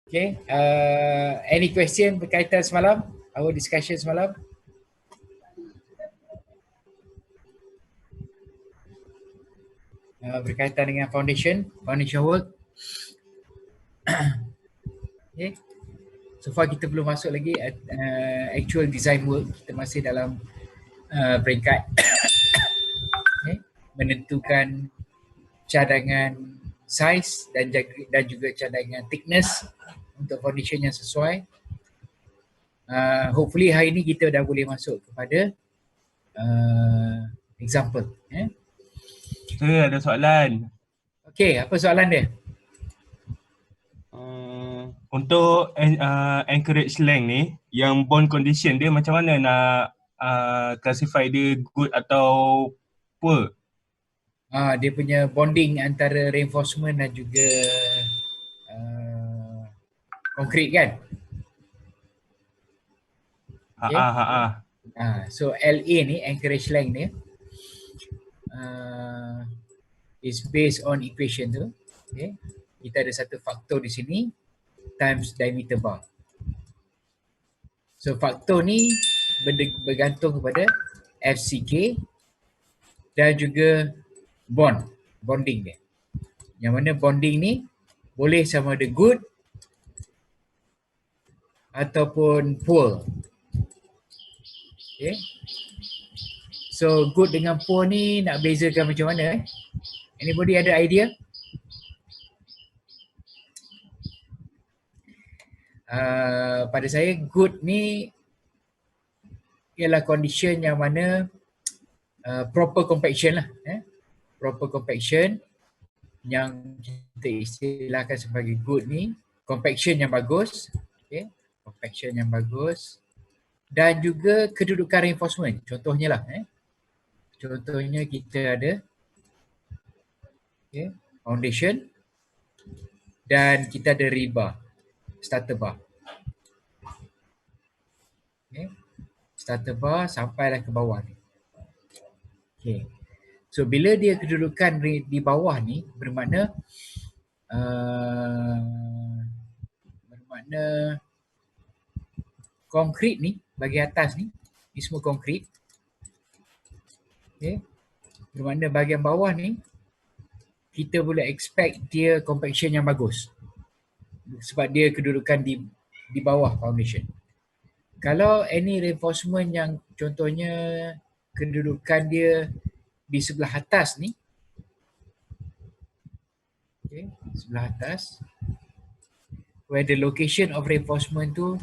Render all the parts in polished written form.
Okay, any question berkaitan semalam? Our discussion semalam? Berkaitan dengan foundation work. Okay. So far kita belum masuk lagi actual design work. Kita masih dalam peringkat okay, menentukan cadangan size dan juga cadangan thickness untuk foundation yang sesuai. Hopefully hari ini kita dah boleh masuk kepada example. Saya ada soalan. Okay, apa soalan dia? Untuk anchorage length ni, yang bond condition dia macam mana nak classify dia good atau poor? Dia punya bonding antara reinforcement dan juga konkrit kan? Okay. So LA ni, anchorage length ni is based on equation tu. Okay. Kita ada satu faktor di sini times diameter bar. So faktor ni bergantung kepada FCK dan juga bonding dia. Yang mana bonding ni boleh sama ada good ataupun poor. Okay. So good dengan poor ni nak bezakan macam mana? Anybody ada idea? Pada saya good ni ialah condition yang mana proper compaction lah. Proper compaction yang kita istilahkan sebagai good ni, compaction yang bagus, okay, compaction yang bagus dan juga kedudukan reinforcement. Contohnya lah, contohnya kita ada okay, foundation dan kita ada rebar, starter bar. Okay. Starter bar sampailah ke bawah ni. Okay. So bila dia kedudukan di bawah ni bermakna konkrit ni bagi atas ni semua konkrit. Okay. Bermakna bahagian bawah ni kita boleh expect dia compaction yang bagus sebab dia kedudukan di bawah foundation. Kalau any reinforcement yang contohnya kedudukan dia di sebelah atas ni, okay, sebelah atas, where the location of reinforcement tu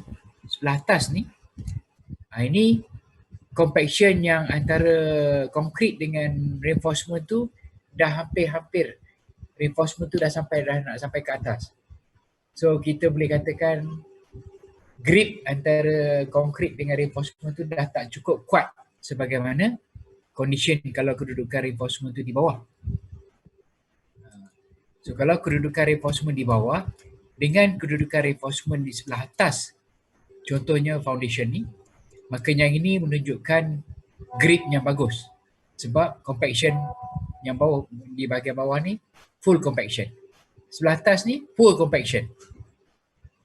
sebelah atas ni, ini compaction yang antara konkrit dengan reinforcement tu dah hampir-hampir, reinforcement tu dah nak sampai ke atas. So kita boleh katakan grip antara konkrit dengan reinforcement tu dah tak cukup kuat sebagaimana condition kalau kedudukan reinforcement tu di bawah. So kalau kedudukan reinforcement di bawah dengan kedudukan reinforcement di sebelah atas, contohnya foundation ni, maka yang ini menunjukkan grip yang bagus sebab compaction yang bawah, di bahagian bawah ni full compaction, sebelah atas ni poor compaction,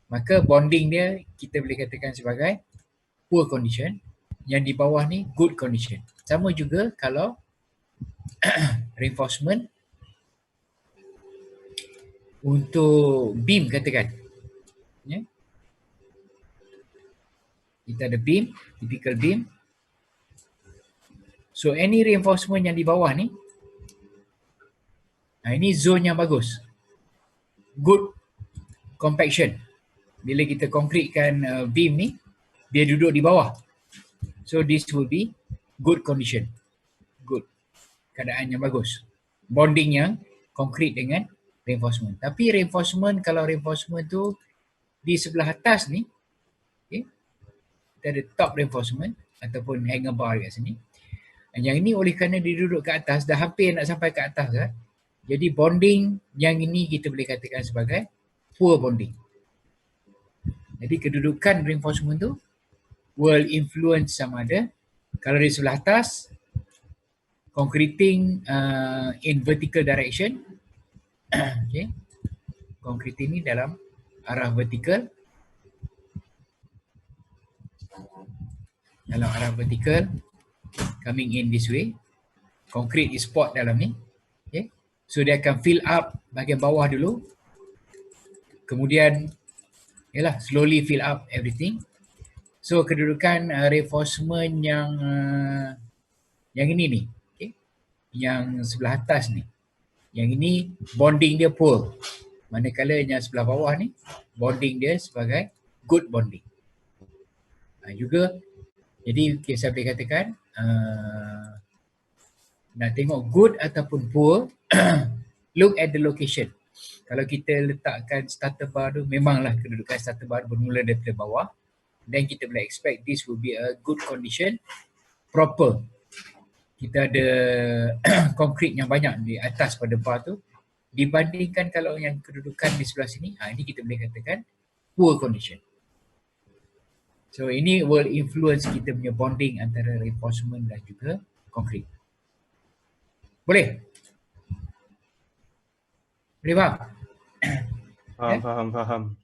maka bonding dia kita boleh katakan sebagai poor condition, yang di bawah ni good condition. Sama juga kalau reinforcement untuk beam katakan, ya. Kita ada beam, typical beam. So any reinforcement yang di bawah ni, ini zone yang bagus, good compaction. Bila kita konkritkan beam ni, dia duduk di bawah. So this will be good condition, good, keadaan yang bagus, bonding yang konkrit dengan reinforcement. Tapi reinforcement, kalau reinforcement tu di sebelah atas ni, okay, kita ada top reinforcement ataupun hanger bar kat sini. Yang ini oleh kerana dia duduk ke atas, dah hampir nak sampai ke atas kan? Jadi bonding yang ini kita boleh katakan sebagai poor bonding. Jadi kedudukan reinforcement tu will influence sama ada kalau di sebelah atas concreting in vertical direction, okay, concreting ni dalam arah vertikal, dalam arah vertikal, coming in this way. Concrete is poured dalam ni. Okay. So dia akan fill up bahagian bawah dulu. Kemudian yalah, slowly fill up everything. So kedudukan reinforcement yang ini ni, okay, yang sebelah atas ni, yang ini bonding dia poor, manakala yang sebelah bawah ni bonding dia sebagai good bonding. Juga jadi saya boleh katakan nak tengok good ataupun poor look at the location. Kalau kita letakkan starter bar tu, memanglah kedudukan starter bar bermula daripada bawah, then kita boleh expect this will be a good condition, proper. Kita ada konkrit yang banyak di atas pada bar tu, dibandingkan kalau yang kedudukan di sebelah sini, ini kita boleh katakan poor condition. So ini will influence kita punya bonding antara reinforcement dan juga konkrit. Boleh? Boleh faham? Faham.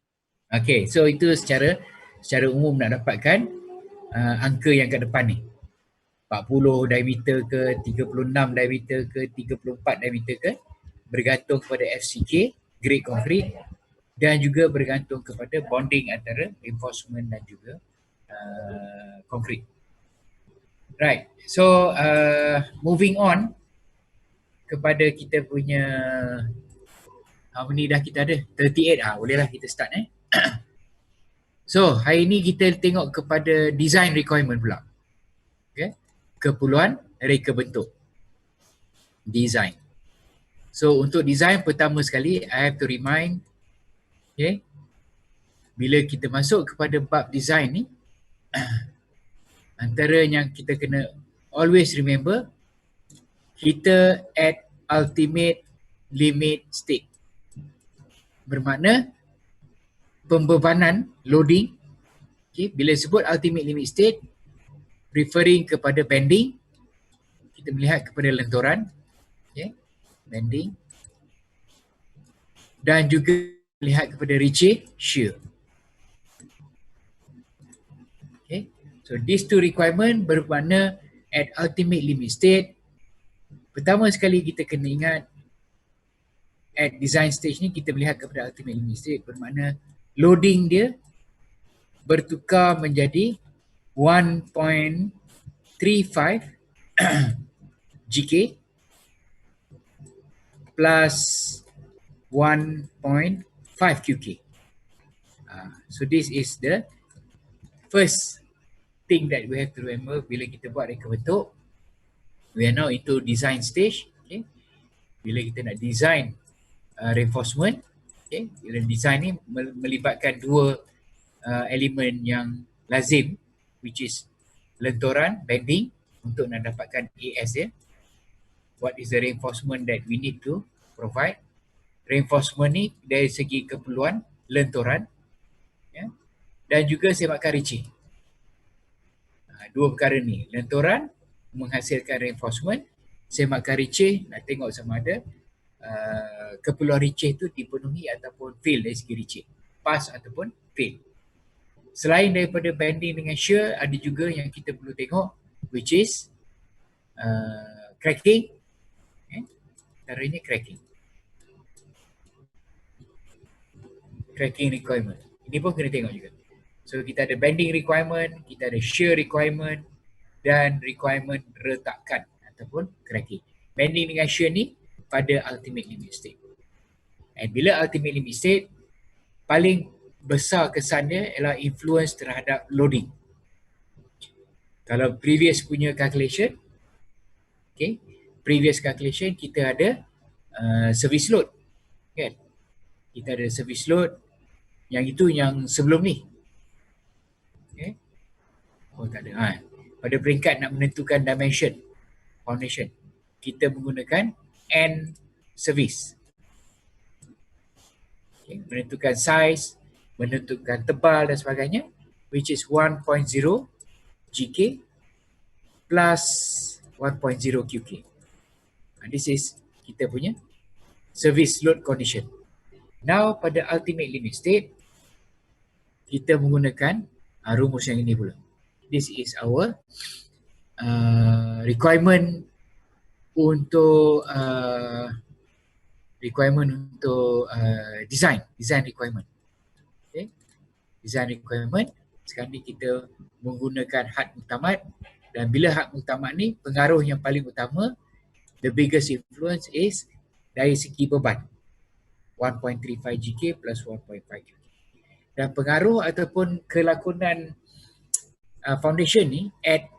Okay, so itu secara umum nak dapatkan angka yang kat depan ni. 40 diameter ke, 36 diameter ke, 34 diameter ke, bergantung kepada FCK, grade concrete, dan juga bergantung kepada bonding antara reinforcement dan juga concrete. Right, so moving on kepada kita punya apa ni dah kita ada 38, bolehlah kita start So hari ni kita tengok kepada design requirement pula. Okay, keperluan reka bentuk, design. So untuk design, pertama sekali I have to remind, okay, bila kita masuk kepada bab design ni, antara yang kita kena always remember, kita at ultimate limit state. Bermakna pembebanan, loading, okay, bila sebut ultimate limit state, referring kepada bending, kita melihat kepada lentoran, okay, bending, dan juga melihat kepada reaching, shear. Okay, so these two requirement bermakna at ultimate limit state. Pertama sekali kita kena ingat, at design stage ni kita melihat kepada ultimate limit state, bermakna loading dia bertukar menjadi 1.35 GK plus 1.5 QK. So this is the first thing that we have to remember bila kita buat reka bentuk. We are now into design stage. Okay. Bila kita nak design reinforcement, okay, bila design ni melibatkan dua elemen yang lazim, which is lentoran, bending, untuk nak dapatkan AS dia. What is the reinforcement that we need to provide? Reinforcement ni dari segi keperluan lentoran, ya, dan juga semakan reaching. Dua perkara ni, lentoran menghasilkan reinforcement, semakan reaching nak tengok sama ada keperluan reaching tu dipenuhi ataupun fail dari segi reaching, pass ataupun fail. Selain daripada bending dengan shear, ada juga yang kita perlu tengok, which is cracking. Antaranya cracking. Cracking requirement. Ini pun kena tengok juga. So kita ada bending requirement, kita ada shear requirement, dan requirement retakan ataupun cracking. Bending dengan shear ni pada ultimate limit state. And bila ultimate limit state, paling besar kesan dia ialah influence terhadap loading. Kalau previous punya calculation, okay, previous calculation kita ada service load, kan? Kita ada service load, yang itu yang sebelum ni. Okay. Oh tak ada. Pada peringkat nak menentukan dimension foundation, kita menggunakan N service. Okay. Menentukan size, menentukan tebal dan sebagainya, which is 1.0 GK plus 1.0 QK. This is kita punya service load condition. Now pada ultimate limit state, kita menggunakan rumus yang ini pula. This is our requirement untuk design requirement. Okay. Design requirement, sekarang ni kita menggunakan had muktamad, dan bila had muktamad ni pengaruh yang paling utama, the biggest influence is dari segi beban 1.35 GK plus 1.5 GK. Dan pengaruh ataupun kelakonan foundation ni at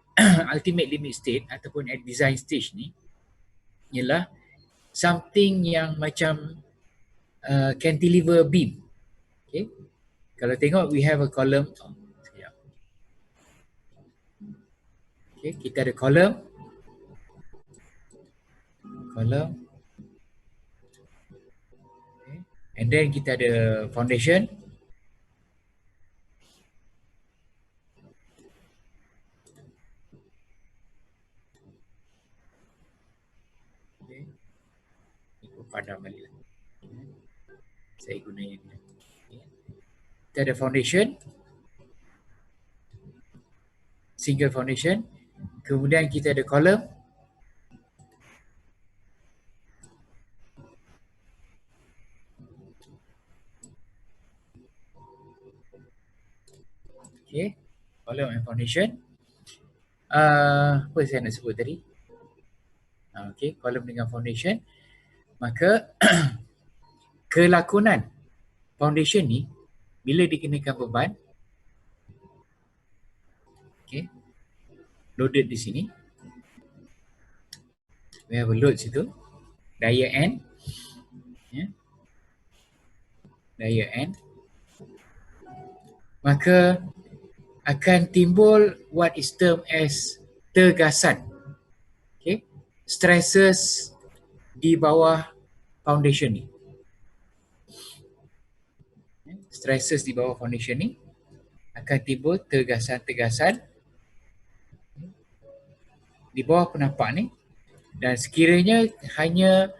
ultimate limit state ataupun at design stage ni ialah something yang macam cantilever beam. Okay. Kalau tengok we have a column. Sekejap. Okay, kita ada column. Okay. And then kita ada foundation. Okay. Ikut padam balik. Saya guna yang ni. Kita ada foundation, single foundation, kemudian kita ada column, okay, column and foundation. Apa saya nak sebut tadi? Okay, column dengan foundation. Maka kelakonan foundation ni bila dikenakan beban, okay, loaded di sini. We have a load situ, daya N, yeah. Daya N. Maka akan timbul what is termed as tegasan. Okay, stresses di bawah foundation ni. Stresses di bawah foundation ni akan timbul tegasan-tegasan di bawah penapak ni, dan sekiranya hanya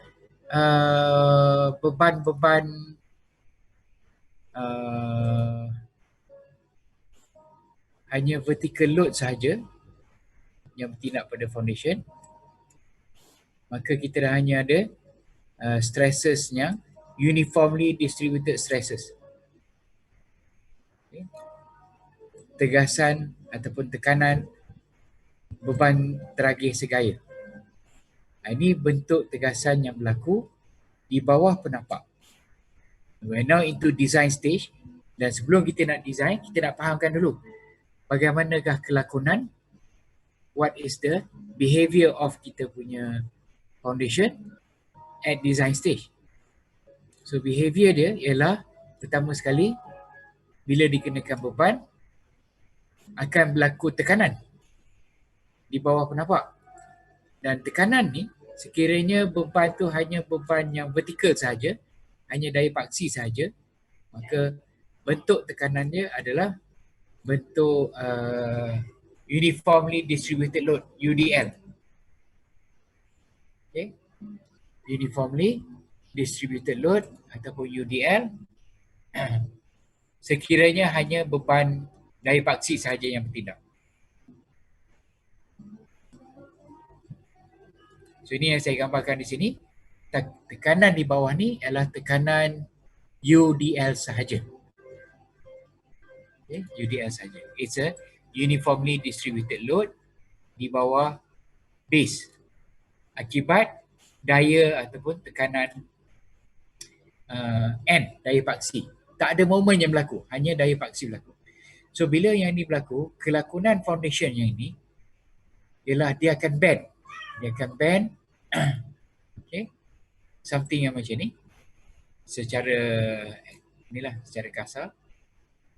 beban-beban hanya vertical load sahaja yang bertindak pada foundation, maka kita dah hanya ada stressesnya uniformly distributed stresses. Okay. Tegasan ataupun tekanan beban teragih segaya. Ini bentuk tegasan yang berlaku di bawah penapak. We're now into design stage, dan sebelum kita nak design, kita nak fahamkan dulu bagaimanakah kelakonan, what is the behavior of kita punya foundation at design stage. So behavior dia ialah pertama sekali bila dikenakan beban akan berlaku tekanan di bawah penapak, dan tekanan ni sekiranya beban tu hanya beban yang vertikal sahaja, hanya daya paksi sahaja, maka bentuk tekanan dia adalah bentuk uniformly distributed load, UDL. Okay. Uniformly distributed load ataupun UDL sekiranya hanya beban daya paksi sahaja yang bertindak. So ini yang saya gambarkan di sini. Tekanan di bawah ni adalah tekanan UDL sahaja. Okay, UDL sahaja. It's a uniformly distributed load di bawah base akibat daya ataupun tekanan N, daya paksi. Tak ada moment yang berlaku, hanya daya paksi berlaku. So bila yang ini berlaku, kelakonan foundation yang ini ialah dia akan bend. Dia akan bend okay, something yang macam ni. Secara inilah, secara kasar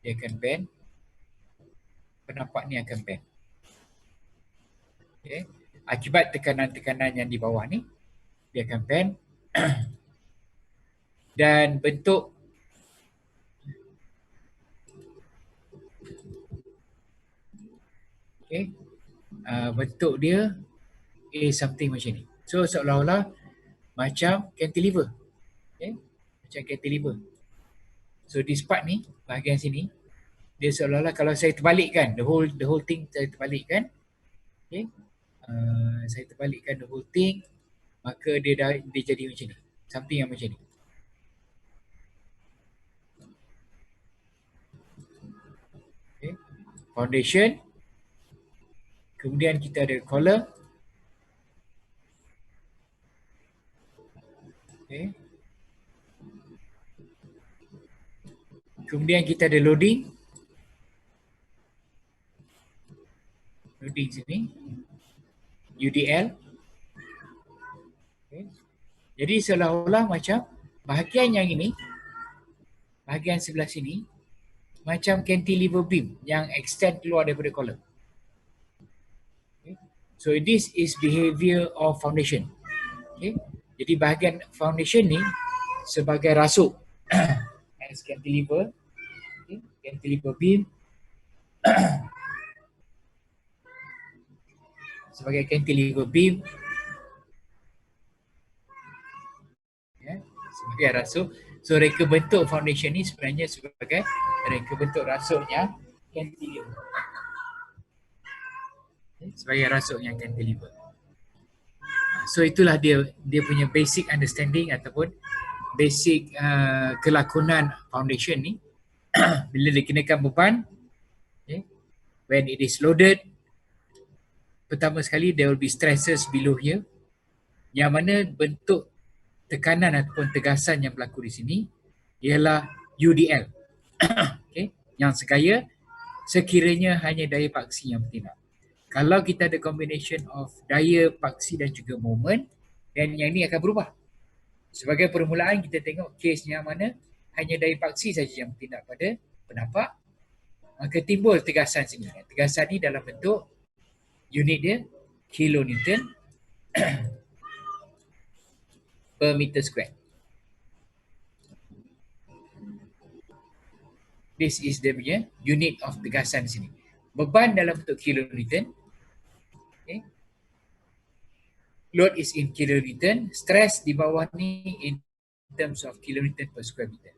dia akan bend. Penapak ni akan bend. Okay. Akibat tekanan-tekanan yang di bawah ni, dia akan bend. Dan bentuk okay, bentuk dia is something macam ni. So seolah-olah macam cantilever. Okay. Macam cantilever. So this part ni, bahagian sini, Dia seolah-olah kalau saya terbalikkan the whole thing, saya terbalikkan, okay, saya terbalikkan the whole thing, maka dia jadi macam ni, something yang macam ni. Okay. Foundation, kemudian kita ada column, okay. Kemudian kita ada loading sini, UDL. Okay. Jadi seolah-olah macam bahagian yang ini, bahagian sebelah sini, macam cantilever beam yang extend keluar daripada column. Okay. So this is behavior of foundation. Okay. Jadi bahagian foundation ni sebagai rasuk as cantilever, okay, cantilever beam sebagai cantilever beam, ya, sebagai rasuk. So reka bentuk foundation ni sebenarnya sebagai reka bentuk rasuknya cantilever, okay, sebagai rasuknya cantilever. So itulah dia punya basic understanding ataupun basic kelakonan foundation ni. Bila dikenakan beban, okay, when it is loaded, pertama sekali there will be stresses below here, yang mana bentuk tekanan ataupun tegasan yang berlaku di sini ialah UDL. Okay, yang sekaya sekiranya hanya daya paksi yang bertindak. Kalau kita ada combination of daya paksi dan juga moment, dan yang ini akan berubah. Sebagai permulaan kita tengok kes yang mana hanya daya paksi saja yang bertindak pada penapak, maka timbul tegasan sini. Tegasan ni dalam bentuk unit dia kilonewton per meter square. This is dia punya unit of tegasan di sini. Beban dalam bentuk kilonewton. Okay. Load is in kilonewton. Stress di bawah ni in terms of kilonewton per square meter.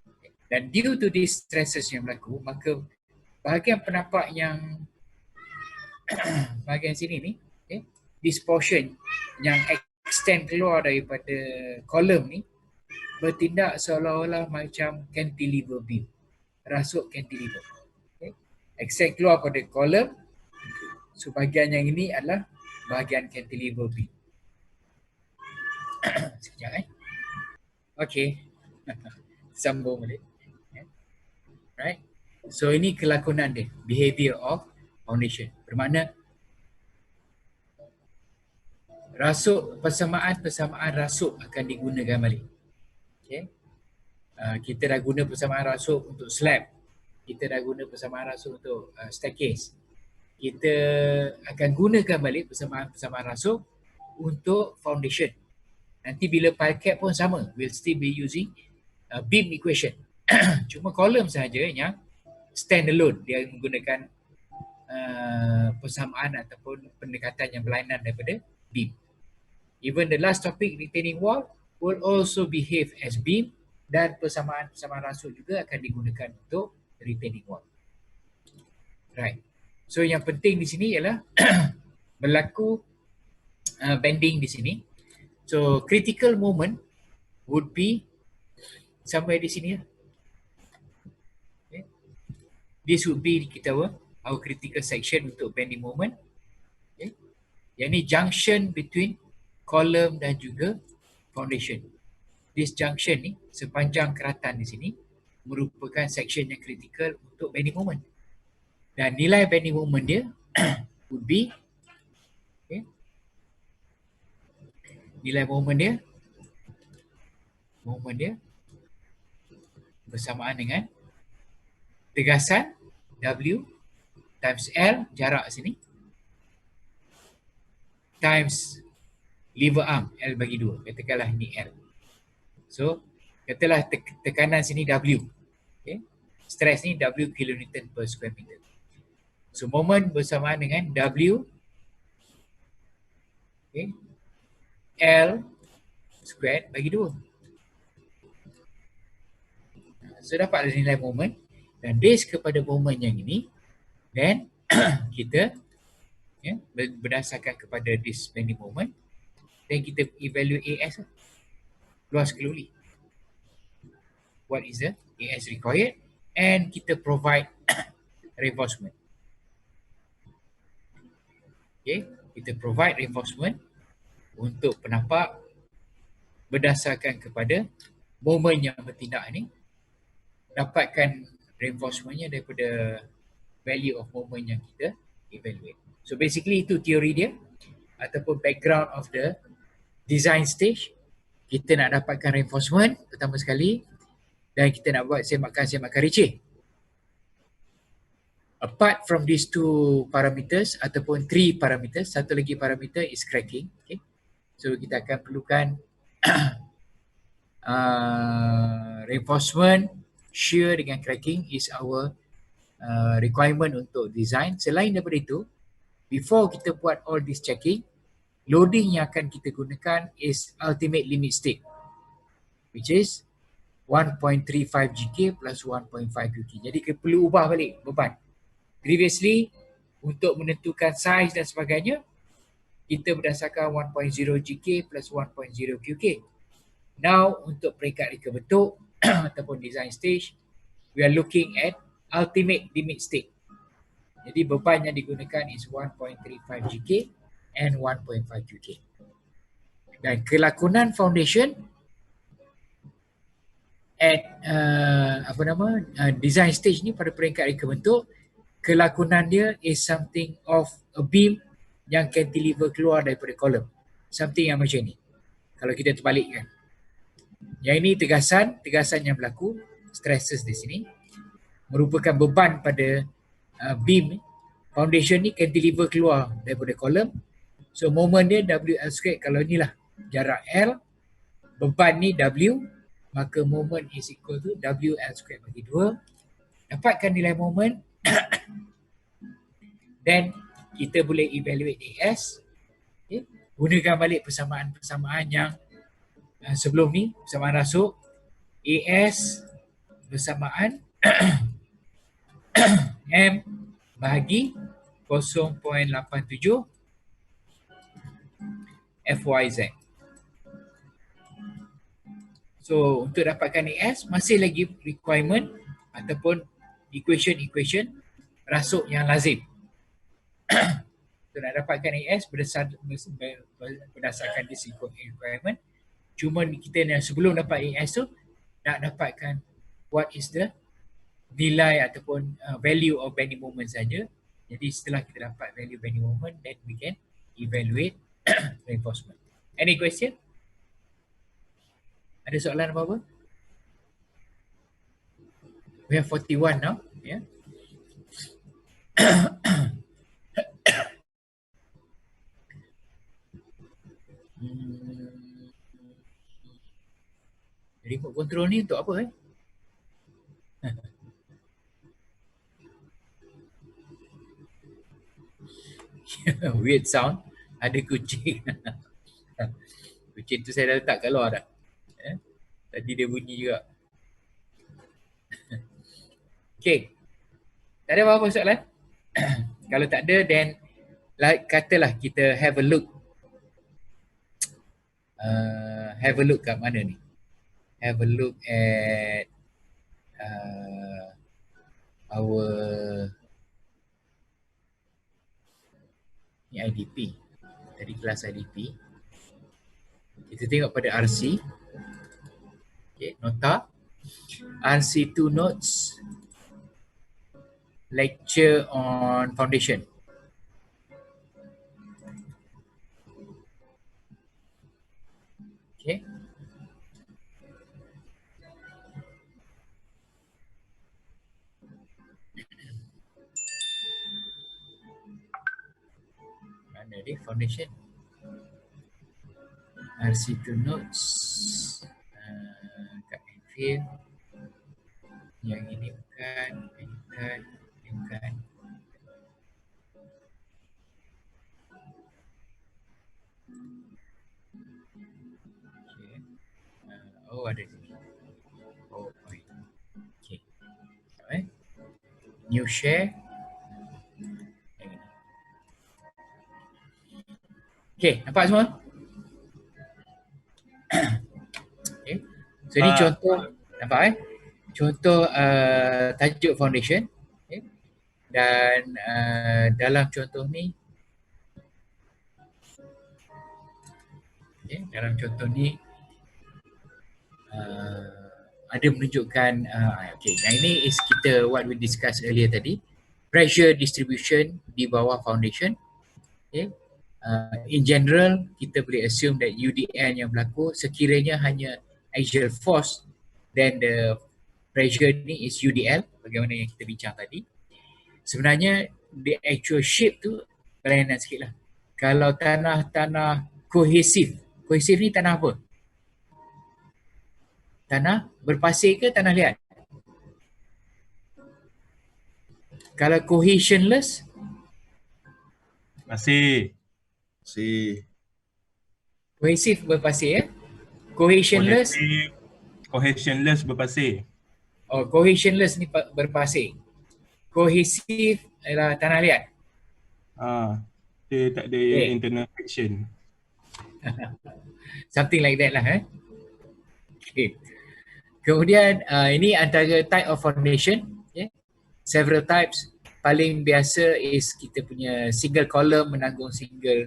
Okay. Dan due to these stresses yang berlaku, maka bahagian penapak yang bahagian sini ni, okay, this portion yang extend keluar daripada kolom ni bertindak seolah-olah macam cantilever beam, rasuk cantilever. Okay. Extend keluar pada kolom. So bahagian yang ini adalah bahagian cantilever beam. Sekejap Okay. Sambung balik. Right. So ini kelakonan dia, behavior of foundation. Bermakna rasuk, persamaan rasuk akan digunakan balik. Okay. Kita dah guna persamaan rasuk untuk slab. Kita dah guna persamaan rasuk untuk staircase. Kita akan gunakan balik persamaan rasuk untuk foundation. Nanti bila pile cap pun sama. We'll still be using beam equation. Cuma kolom sahaja yang standalone. Dia menggunakan persamaan ataupun pendekatan yang berlainan daripada beam. Even the last topic, retaining wall, will also behave as beam, dan persamaan rasuk juga akan digunakan untuk retaining wall. Right. So yang penting di sini ialah berlaku bending di sini. So critical moment would be somewhere di sini. Okay. This would be kita our critical section untuk bending moment. Okay. Yang ni junction between column dan juga foundation. This junction ni sepanjang keratan di sini merupakan section yang critical untuk bending moment. Dan nilai bending moment dia would be, okay, nilai moment dia bersamaan dengan tegasan W times L, jarak sini, times lever arm L bagi 2. Katakanlah ni L. So katalah tekanan sini W. Okay. Stress ni W kilonewton per square meter. So moment bersamaan dengan W, okay, L squared bagi 2. So dapatlah nilai moment Dan based kepada moment yang ini, then kita berdasarkan kepada this many moment, then kita evaluate AS lah. Luas keluli. What is the AS required, and kita provide reinforcement. Okay, kita provide reinforcement untuk penampak berdasarkan kepada moment yang bertindak ni, dapatkan reinforcementnya daripada value of moment yang kita evaluate. So basically itu teori dia ataupun background of the design stage. Kita nak dapatkan reinforcement pertama sekali dan kita nak buat semakan receh. Apart from these two parameters ataupun three parameters, satu lagi parameter is cracking. Okay. So kita akan perlukan reinforcement, shear dengan cracking is our requirement untuk design. Selain daripada itu, before kita buat all this checking, loading yang akan kita gunakan is ultimate limit state, which is 1.35 GK plus 1.5 QK. Jadi kita perlu ubah balik beban. Previously, untuk menentukan size dan sebagainya, kita berdasarkan 1.0 GK plus 1.0 QK. Now, untuk peringkat reka bentuk ataupun design stage, we are looking at ultimate limit state. Jadi beban yang digunakan is 1.35 GK and 1.5 QK. Dan kelakonan foundation at design stage ni pada peringkat reka bentuk, kelakonan dia is something of a beam yang cantilever keluar daripada kolom. Something yang macam ni. Kalau kita terbalikkan. Yang ini tegasan yang berlaku, stresses di sini, merupakan beban pada beam. Foundation ni cantilever keluar daripada kolom. So moment dia WL2, kalau inilah jarak L, beban ni W, maka moment is equal to WL2 bagi 2. Dapatkan nilai moment, then kita boleh evaluate AS. Okay. Gunakan balik persamaan yang sebelum ni, persamaan rasuk. AS bersamaan M bahagi 0.87 FYZ. So untuk dapatkan AS masih lagi requirement ataupun equation rasuk yang lazim. So nak dapatkan AS berdasarkan this requirement. Cuma kita yang sebelum dapat AS tu nak dapatkan what is the nilai ataupun value of bending moment saja. Jadi setelah kita dapat value bending moment, then we can evaluate reinforcement. Any question? Ada soalan apa-apa? We have 41 now. Yeah. Remote control ni untuk apa Weird sound. Ada kucing. Kucing tu saya dah letak kat luar dah. Tadi dia bunyi juga. Okay. Tak ada apa-apa soalan? Kalau tak ada, then katalah kita have a look. Have a look kat mana ni? Have a look at our ni IDP. Tadi kelas IDP. Kita tengok pada RC. Okay, nota. RC2 notes. Lecture on foundation. Okay. Mana dia foundation? RC2 notes. Kat Enfield. Yang ini bukan. Bukan. Okay. Oh, ada sini. Oh, point. Okay. New share. Okay, nampak semua? Okay. So ini contoh, nampak contoh tajuk foundation. Okay. Dan dalam contoh ni, okay, dalam contoh ni ada menunjukkan okay, yang ini is kita what we discuss earlier tadi, pressure distribution di bawah foundation. Okay. In general, kita boleh assume that UDN yang berlaku sekiranya hanya axial force, then the pressure ni is UDL, bagaimana yang kita bincang tadi. Sebenarnya the actual shape tu berlainan sikit lah. Kalau tanah kohesif, kohesif ni tanah apa? Tanah berpasir ke tanah liat? Kalau cohesionless, Masih. kohesif berpasir ya. Cohesionless, Cohesionless berpasir. oh cohesionless ni berpasir. Kohesif adalah tanah liat. Dia tak ada internal friction. Something like that lah. Okay. Kemudian ini antara type of foundation. Several types. Paling biasa is kita punya single column menanggung single,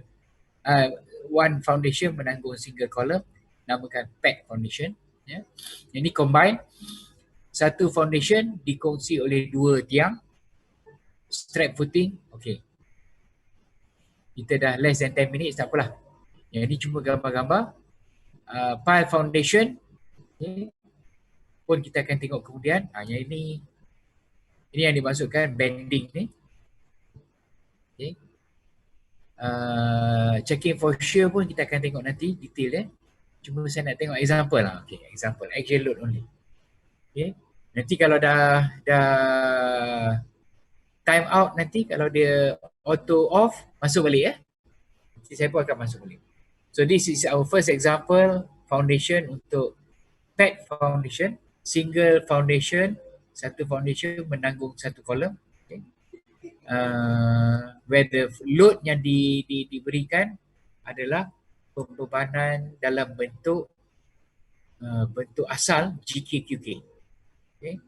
one foundation menanggung single column, namakan pad foundation. Ini combine. Satu foundation dikongsi oleh dua tiang. Strap footing. Okay. Kita dah less than 10 minutes, tak apalah. Yang ini cuma gambar-gambar. Pile foundation. Okay. Pun kita akan tengok kemudian. Yang ini yang dimaksudkan bending ni. Okay. Checking for shear pun kita akan tengok nanti detail Cuma saya nak tengok example lah. Okay, example axial load only. Okay. Nanti kalau dah time out, nanti kalau dia auto off, masuk balik Nanti saya pun akan masuk balik. So this is our first example foundation untuk pad foundation, single foundation, satu foundation menanggung satu kolom. Okay. Where the load yang diberikan adalah pembebanan dalam bentuk asal GKQK. Okay.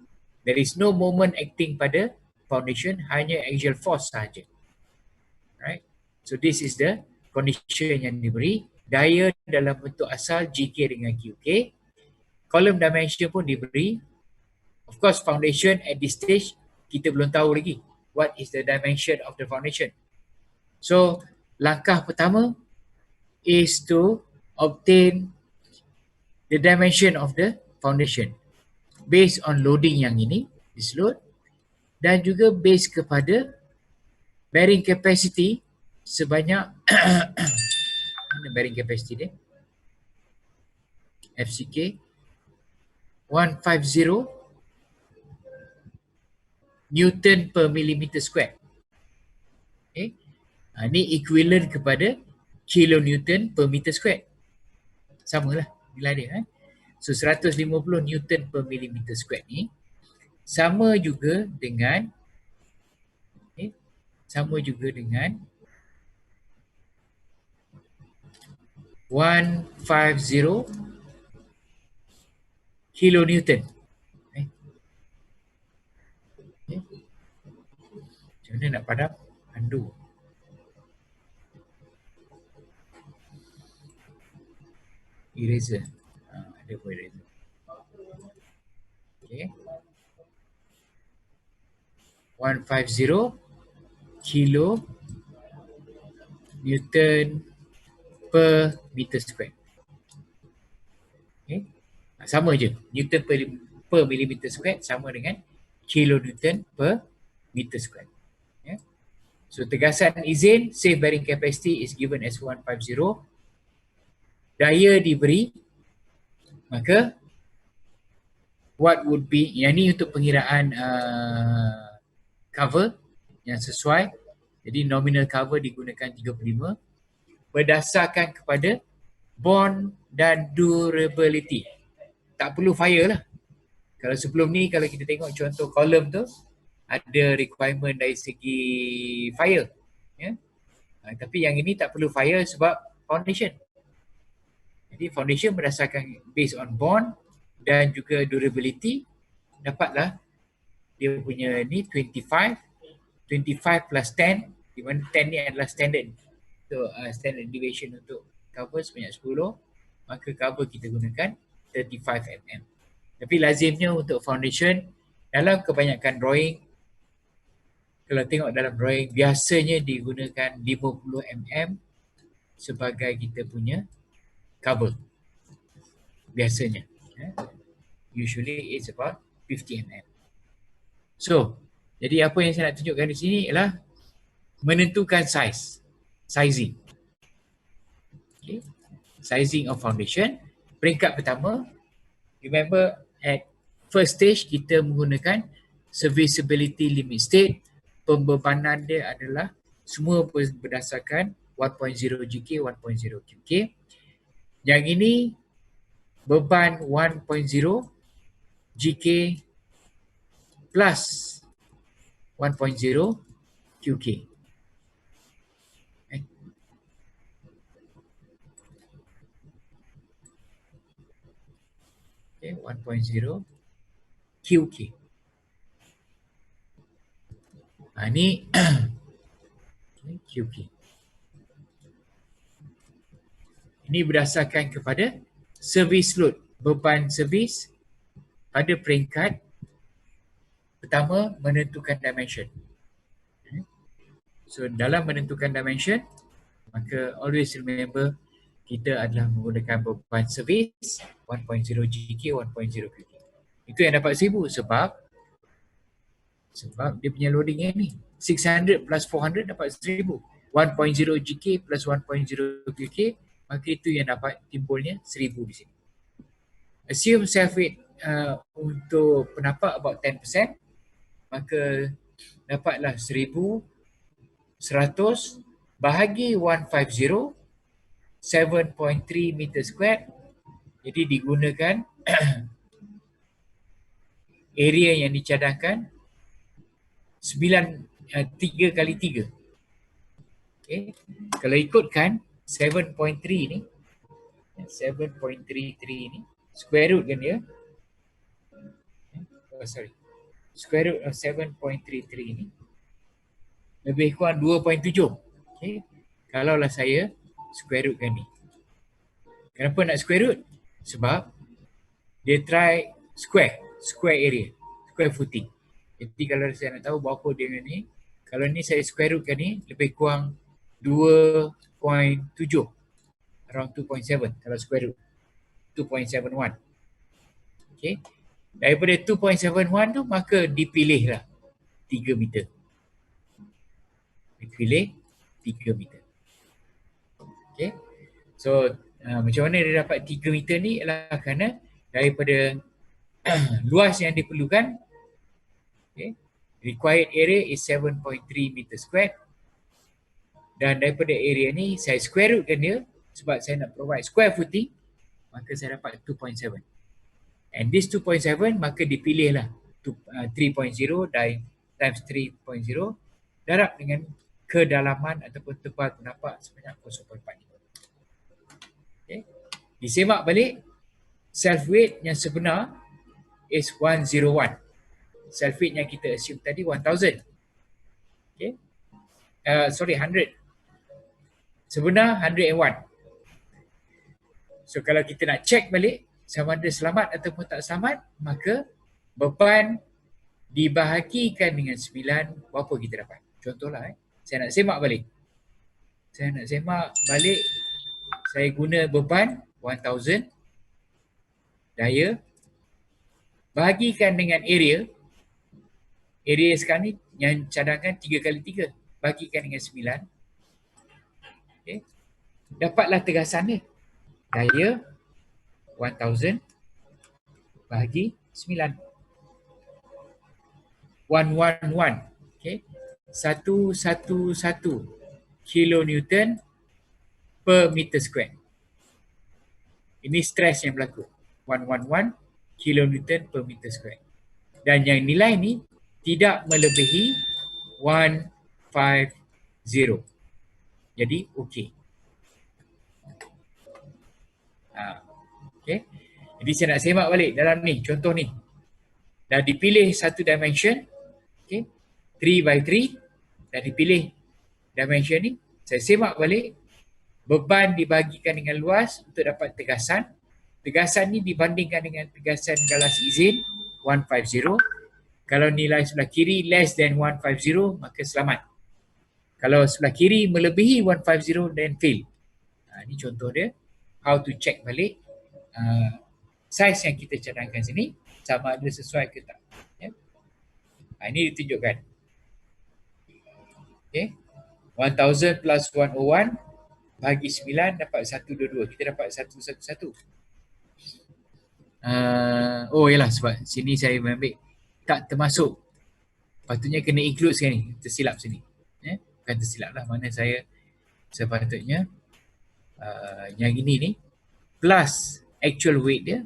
There is no moment acting pada foundation, hanya axial force sahaja. Right? So this is the condition yang diberi. Daya dalam bentuk asal GK dengan QK. Column dimension pun diberi. Of course, foundation at this stage, kita belum tahu lagi what is the dimension of the foundation. So, langkah pertama is to obtain the dimension of the foundation based on loading yang ini, this load, dan juga based kepada bearing capacity sebanyak mana bearing capacity dia? FCK 150 Newton per millimeter square. Okay. Ini equivalent kepada kilonewton per meter square. Sama lah nilai dia. So 150 Newton per millimeter square ni sama juga dengan 150 kilonewton. Macam mana nak padam? Undo. Eraser. Ada pun eraser. Okay. 150 kilo Newton per meter square. Okay. Sama je. Newton per millimeter square sama dengan kilonewton per meter square. Yeah. So tegasan izin safe bearing capacity is given as 150. Daya diberi, maka what would be, yang ni untuk pengiraan cover yang sesuai. Jadi nominal cover digunakan 35 berdasarkan kepada bond dan durability. Tak perlu fire lah. Kalau sebelum ni, kalau kita tengok contoh kolom tu, ada requirement dari segi fire. Ya. Tapi yang ini tak perlu fire sebab foundation. Jadi foundation berdasarkan based on bond dan juga durability, dapatlah dia punya ni 25 plus 10, di mana 10 ni adalah standard. So standard deviation untuk cover sebanyak 10, maka cover kita gunakan 35 mm. Tapi lazimnya untuk foundation dalam kebanyakan drawing, kalau tengok dalam drawing biasanya digunakan 50 mm sebagai kita punya cover. Biasanya. Usually it's about 50 mm. So, jadi apa yang saya nak tunjukkan di sini ialah menentukan sizing. Okay. Sizing of foundation. Peringkat pertama, remember at first stage kita menggunakan serviceability limit state. Pembebanan dia adalah semua berdasarkan 1.0 GK, 1.0 QK. Yang ini beban 1.0 GK plus 1.0 QK. Okay, 1.0 QK. Ini QK. Ini berdasarkan kepada service load, beban servis pada peringkat pertama menentukan dimension. So dalam menentukan dimension, maka always remember kita adalah menggunakan beban servis 1.0 GK, 1.0 QK. Itu yang dapat 1000 sebab dia punya loading ni 600 plus 400 dapat 1000. 1.0 GK plus 1.0 QK, maka itu yang dapat timbulnya 1000 di sini. Assume self weight untuk penapak about 10%, maka dapatlah 1100 bahagi 150, 7.3 meter square. Jadi digunakan area yang dicadangkan 3 kali 3. Okay. Kalau ikutkan 7.3 ni, 7.33 ni, square root kan dia. Square root of 7.33 ni lebih kurang 2.7. Okay. Kalaulah saya square root kan ni. Kenapa nak square root? Sebab dia try square area, square footing. Jadi kalau saya nak tahu berapa dia ni, kalau ni saya square root kan ni, lebih kurang 2.7, around 2.7 kalau square root, 2.71. Okay. Daripada 2.71 tu, maka dipilihlah 3 meter. Dipilih 3 meter. Okay. So macam mana dia dapat 3 meter ni ialah kerana daripada luas yang diperlukan, okay, required area is 7.3 meter square, dan daripada area ni saya square root kan dia sebab saya nak provide square footing, maka saya dapat 2.7. And this 2.7 maka dipilihlah 3.0 times 3.0 darab dengan kedalaman ataupun tebal penapak sebanyak 0.4. Okay. Disemak balik, self weight yang sebenar is 101. Self weight yang kita assume tadi 1000. Okay. 100. Sebenar 101. So kalau kita nak check balik sama ada selamat ataupun tak selamat, maka beban dibahagikan dengan 9, berapa kita dapat? Contohlah saya nak semak balik. Saya guna beban 1000, daya bahagikan dengan area sekarang ni yang cadangkan 3 kali 3, bagikan dengan 9. Okay. Dapatlah tegasan dia. Daya 1000 bahagi 9. 111. Okay. 111 kilonewton per meter square. Ini stres yang berlaku. 111 kilonewton per meter square. Dan yang nilai ni tidak melebihi 150. Jadi okey. Okay. Jadi saya nak semak balik dalam ni, contoh ni. Dah dipilih satu dimension, okay, 3 by 3, dah dipilih dimension ni. Saya semak balik, beban dibagikan dengan luas untuk dapat tegasan. Tegasan ni dibandingkan dengan tegasan galas izin 150. Kalau nilai sebelah kiri less than 150, maka selamat. Kalau sebelah kiri melebihi 150, then fail. Ini contoh dia, how to check balik size yang kita cadangkan sini sama ada sesuai ke tak. Ya. Ini ditunjukkan. Okay. 1000 plus 101 bagi 9 dapat 122. Kita dapat 111. Oh yalah, sebab sini saya ambil tak termasuk. Patutnya kena include sekali. Tersilap sini. Ya. Bukan tersilap lah. Mana saya sepatutnya yang ini ni plus actual weight dia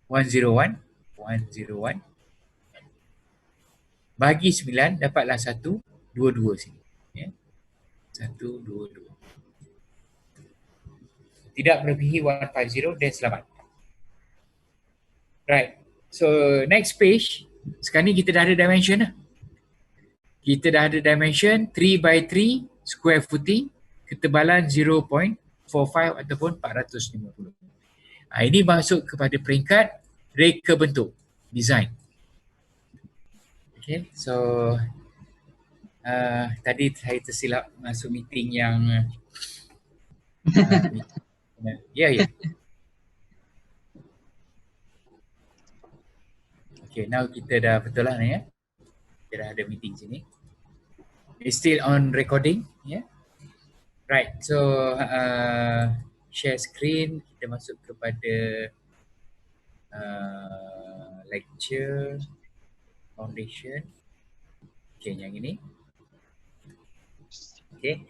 101 bagi 9 dapatlah 122 sini. Ya. 122. Tidak melebihi 150 dan selamat. Right. So next page, sekarang ni kita dah ada dimension lah. Kita dah ada dimension 3 by 3 square footing, ketebalan 0.45 ataupun 450. Ini masuk kepada peringkat reka bentuk, design. Okay, so tadi saya tersilap masuk meeting yang ya. Okay, now kita dah betul lah ni ya. Kita dah ada meeting sini. It's still on recording, ya. Yeah? Right, so share screen, kita masuk kepada lecture foundation. Okay, yang ini. Okay,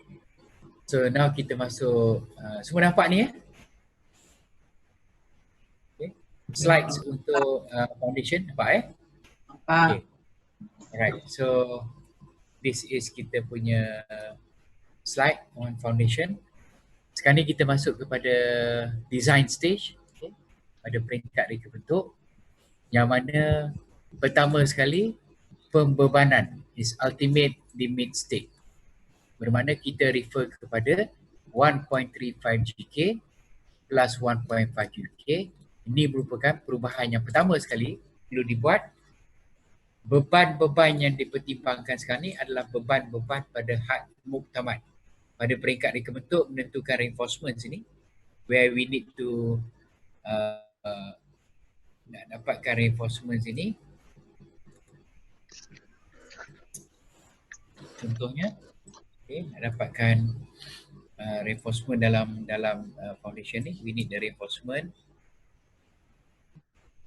so now kita masuk, semua nampak ni ya? Okay, slides untuk foundation, nampak Okay. Alright, so this is kita punya slide on foundation. Sekarang ni kita masuk kepada design stage, okay, pada peringkat reka bentuk, yang mana pertama sekali pembebanan is ultimate limit state. Bermakna kita refer kepada 1.35 GK plus 1.5 GK. Ini merupakan perubahan yang pertama sekali perlu dibuat. Beban-beban yang dipertimbangkan sekarang ni adalah beban-beban pada had muktamad. Pada peringkat reka bentuk menentukan reinforcement sini, where we need to nak dapatkan reinforcement sini. Contohnya, okay, nak dapatkan reinforcement dalam foundation ni, we need the reinforcement.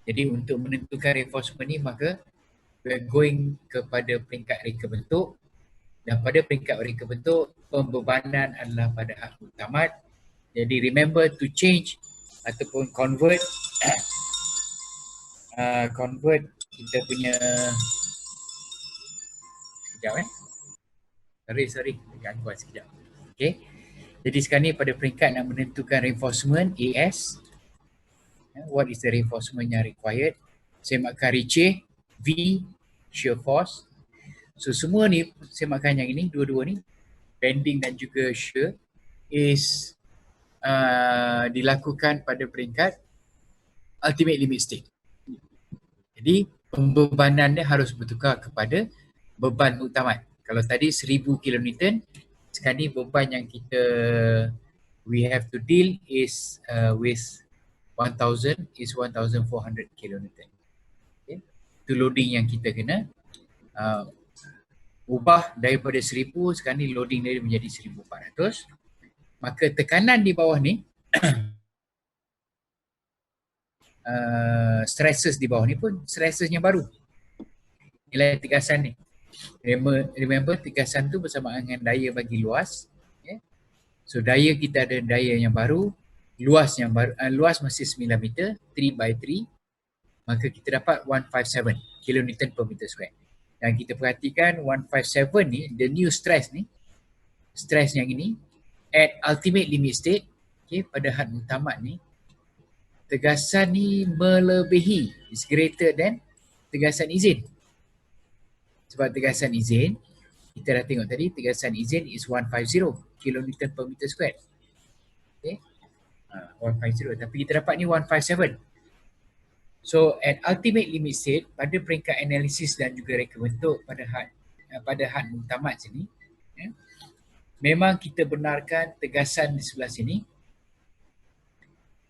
Jadi untuk menentukan reinforcement ni, maka we're going kepada peringkat reka bentuk, dan pada peringkat reka bentuk pembebanan adalah pada had muktamad. Jadi remember to change ataupun convert kita punya sekejap sorry gangguan sekejap. Okay, jadi sekarang ni pada peringkat nak menentukan reinforcement AS, what is the reinforcement yang required, semakan receh, V shear force. So semua ni semakan yang ini, dua-dua ni, bending dan juga shear, is dilakukan pada peringkat ultimate limit state. Jadi pembebanan dia harus bertukar kepada beban muktamad. Kalau tadi 1000 kN, sekarang ni beban yang kita we have to deal is with 1000 is 1400 kN. Okay. Itu loading yang kita kena ubah daripada 1000, sekarang ni loading dia menjadi 1400. Maka tekanan di bawah ni stresses di bawah ni pun stressesnya baru. Nilai tegasan ni. Remember tegasan tu bersamaan dengan daya bagi luas. Okay. So daya kita ada daya yang baru, luas yang baru, luas masih 9 meter, 3 by 3. maka kita dapat 157 kilonewton per meter square. Dan kita perhatikan 157 ni, the new stress ni, stress yang ini at ultimate limit state, okay, pada had muktamad ni, tegasan ni melebihi, is greater than tegasan izin. Sebab tegasan izin, kita dah tengok tadi, tegasan izin is 150 kilonewton per meter square. Okay. 150, tapi kita dapat ni 157. So at ultimate limit state, pada peringkat analisis dan juga reka bentuk pada had muktamad sini, memang kita benarkan tegasan di sebelah sini,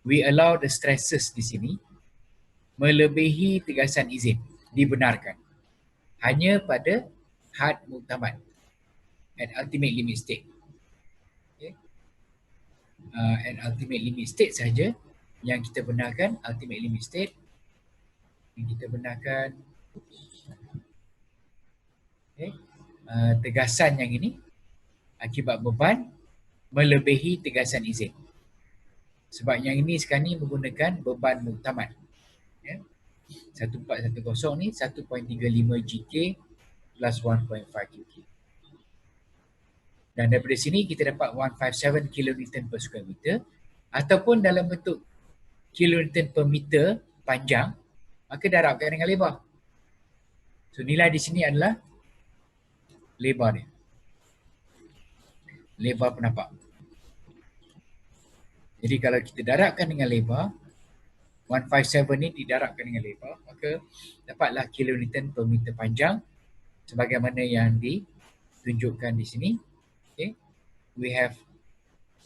we allow the stresses di sini melebihi tegasan izin, dibenarkan hanya pada had muktamad at ultimate limit state. Okay. At ultimate limit state saja yang kita benarkan, ultimate limit state yang kita benarkan, okay, tegasan yang ini akibat beban melebihi tegasan izin. Sebab yang ini sekarang ni menggunakan beban muktamad. Ya. 1410 ni 1.35 GK plus 1.5 QK. Dan daripada sini kita dapat 157 kilonewton per square meter, ataupun dalam bentuk kilonewton per meter panjang, maka darabkan dengan lebar. So nilai di sini adalah lebar dia. Lebar penapak. Jadi kalau kita darabkan dengan lebar, 157 ni didarabkan dengan lebar, maka dapatlah kilonewton per meter panjang sebagaimana yang ditunjukkan di sini. Okay. We have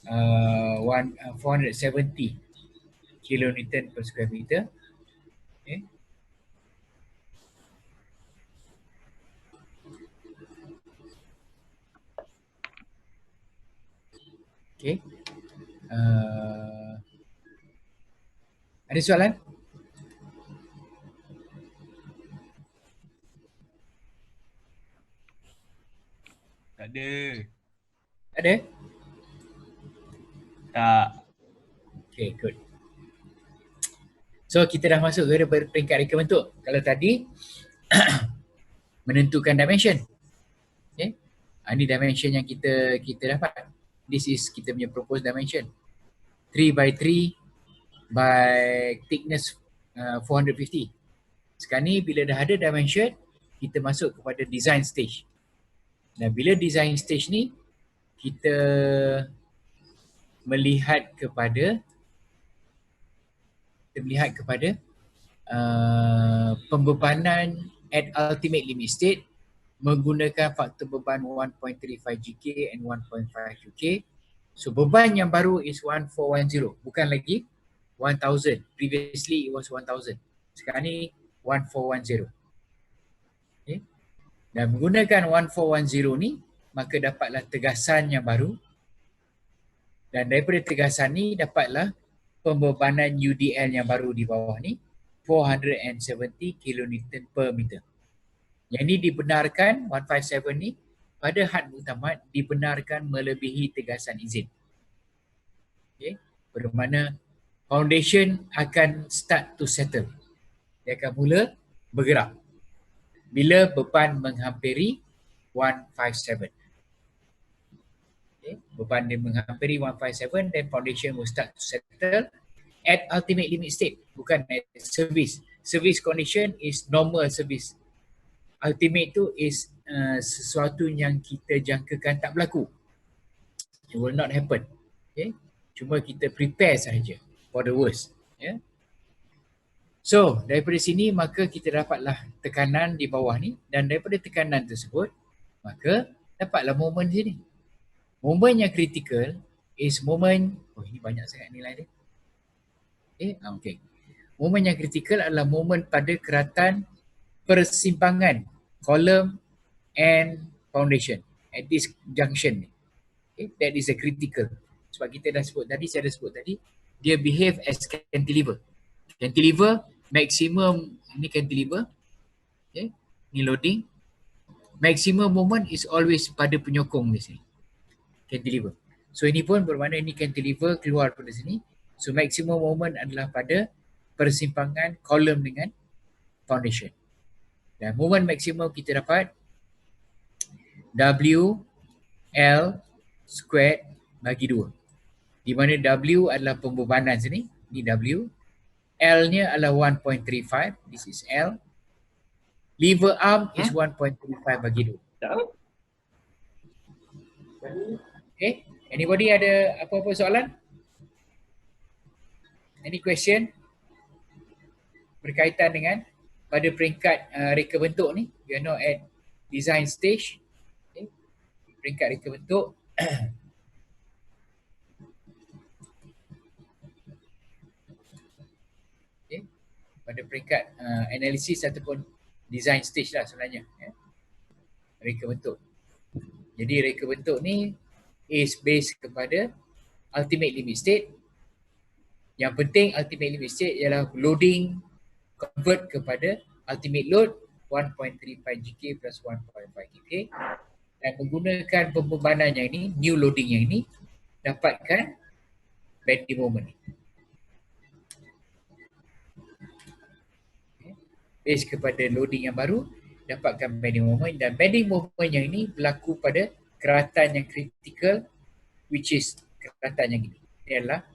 470 kilonewton per square meter. Okay. Okay. Ada soalan? Tak ada. Ada? Tak. Okay, good. So kita dah masuk ke peringkat reka bentuk. Kalau tadi menentukan dimension. Okay. Ini dimension yang kita dapat. This is kita punya proposed dimension. 3 by 3 by thickness 450. Sekarang ni bila dah ada dimension, kita masuk kepada design stage. Dan bila design stage ni, kita melihat kepada pembebanan at ultimate limit state menggunakan faktor beban 1.35 GK and 1.5 QK. So beban yang baru is 1410, bukan lagi 1000. Previously it was 1000. Sekarang ni 1410. Okay. Dan menggunakan 1410 ni, maka dapatlah tegasan yang baru. Dan daripada tegasan ni dapatlah pembebanan UDL yang baru di bawah ni, 470 kilonewton per meter. Yang ini dibenarkan, 157 ni pada had muktamad dibenarkan melebihi tegasan izin. Okay. Bermakna foundation akan start to settle. Dia akan mula bergerak bila beban menghampiri 157. Okay. Beban dia menghampiri 157, then foundation will start to settle at ultimate limit state, bukan at service. Service condition is normal service. Ultimate tu is sesuatu yang kita jangkakan tak berlaku. It will not happen. Okay. Cuma kita prepare sahaja for the worst. Yeah. So daripada sini maka kita dapatlah tekanan di bawah ni, dan daripada tekanan tersebut maka dapatlah moment sini. Moment yang critical is moment, ini banyak sangat nilai dia. Okay. Moment yang critical adalah moment pada keratan persimpangan column and foundation at this junction ni. Okay, that is a critical. Sebab kita dah sebut tadi, saya dah sebut tadi, dia behave as cantilever. Cantilever maximum, ini cantilever. Okay, ni loading. Maximum moment is always pada penyokong di sini. Cantilever. So ini pun bermakna ini cantilever keluar pada sini. So maximum moment adalah pada persimpangan kolom dengan foundation. Dan moment maksimum kita dapat W L squared bagi 2. Di mana W adalah pembebanan sini, ni W. L-nya adalah 1.35, this is L. Lever arm is 1.35 bagi 2. Okay, anybody ada apa-apa soalan? Any question berkaitan dengan pada peringkat reka bentuk ni? We are not at design stage. Okay. Peringkat reka bentuk. Okay. Pada peringkat analisis ataupun design stage lah sebenarnya. Reka bentuk. Jadi reka bentuk ni is based kepada ultimate limit state. Yang penting ultimate limit state ialah loading convert kepada ultimate load 1.35 GK plus 1.5 GK dan menggunakan pembebanan yang ini, new loading yang ini, dapatkan bending moment ni. Okay. Based kepada loading yang baru, dapatkan bending moment dan bending moment yang ini berlaku pada keratan yang kritikal, which is keratan yang ini. Ini adalah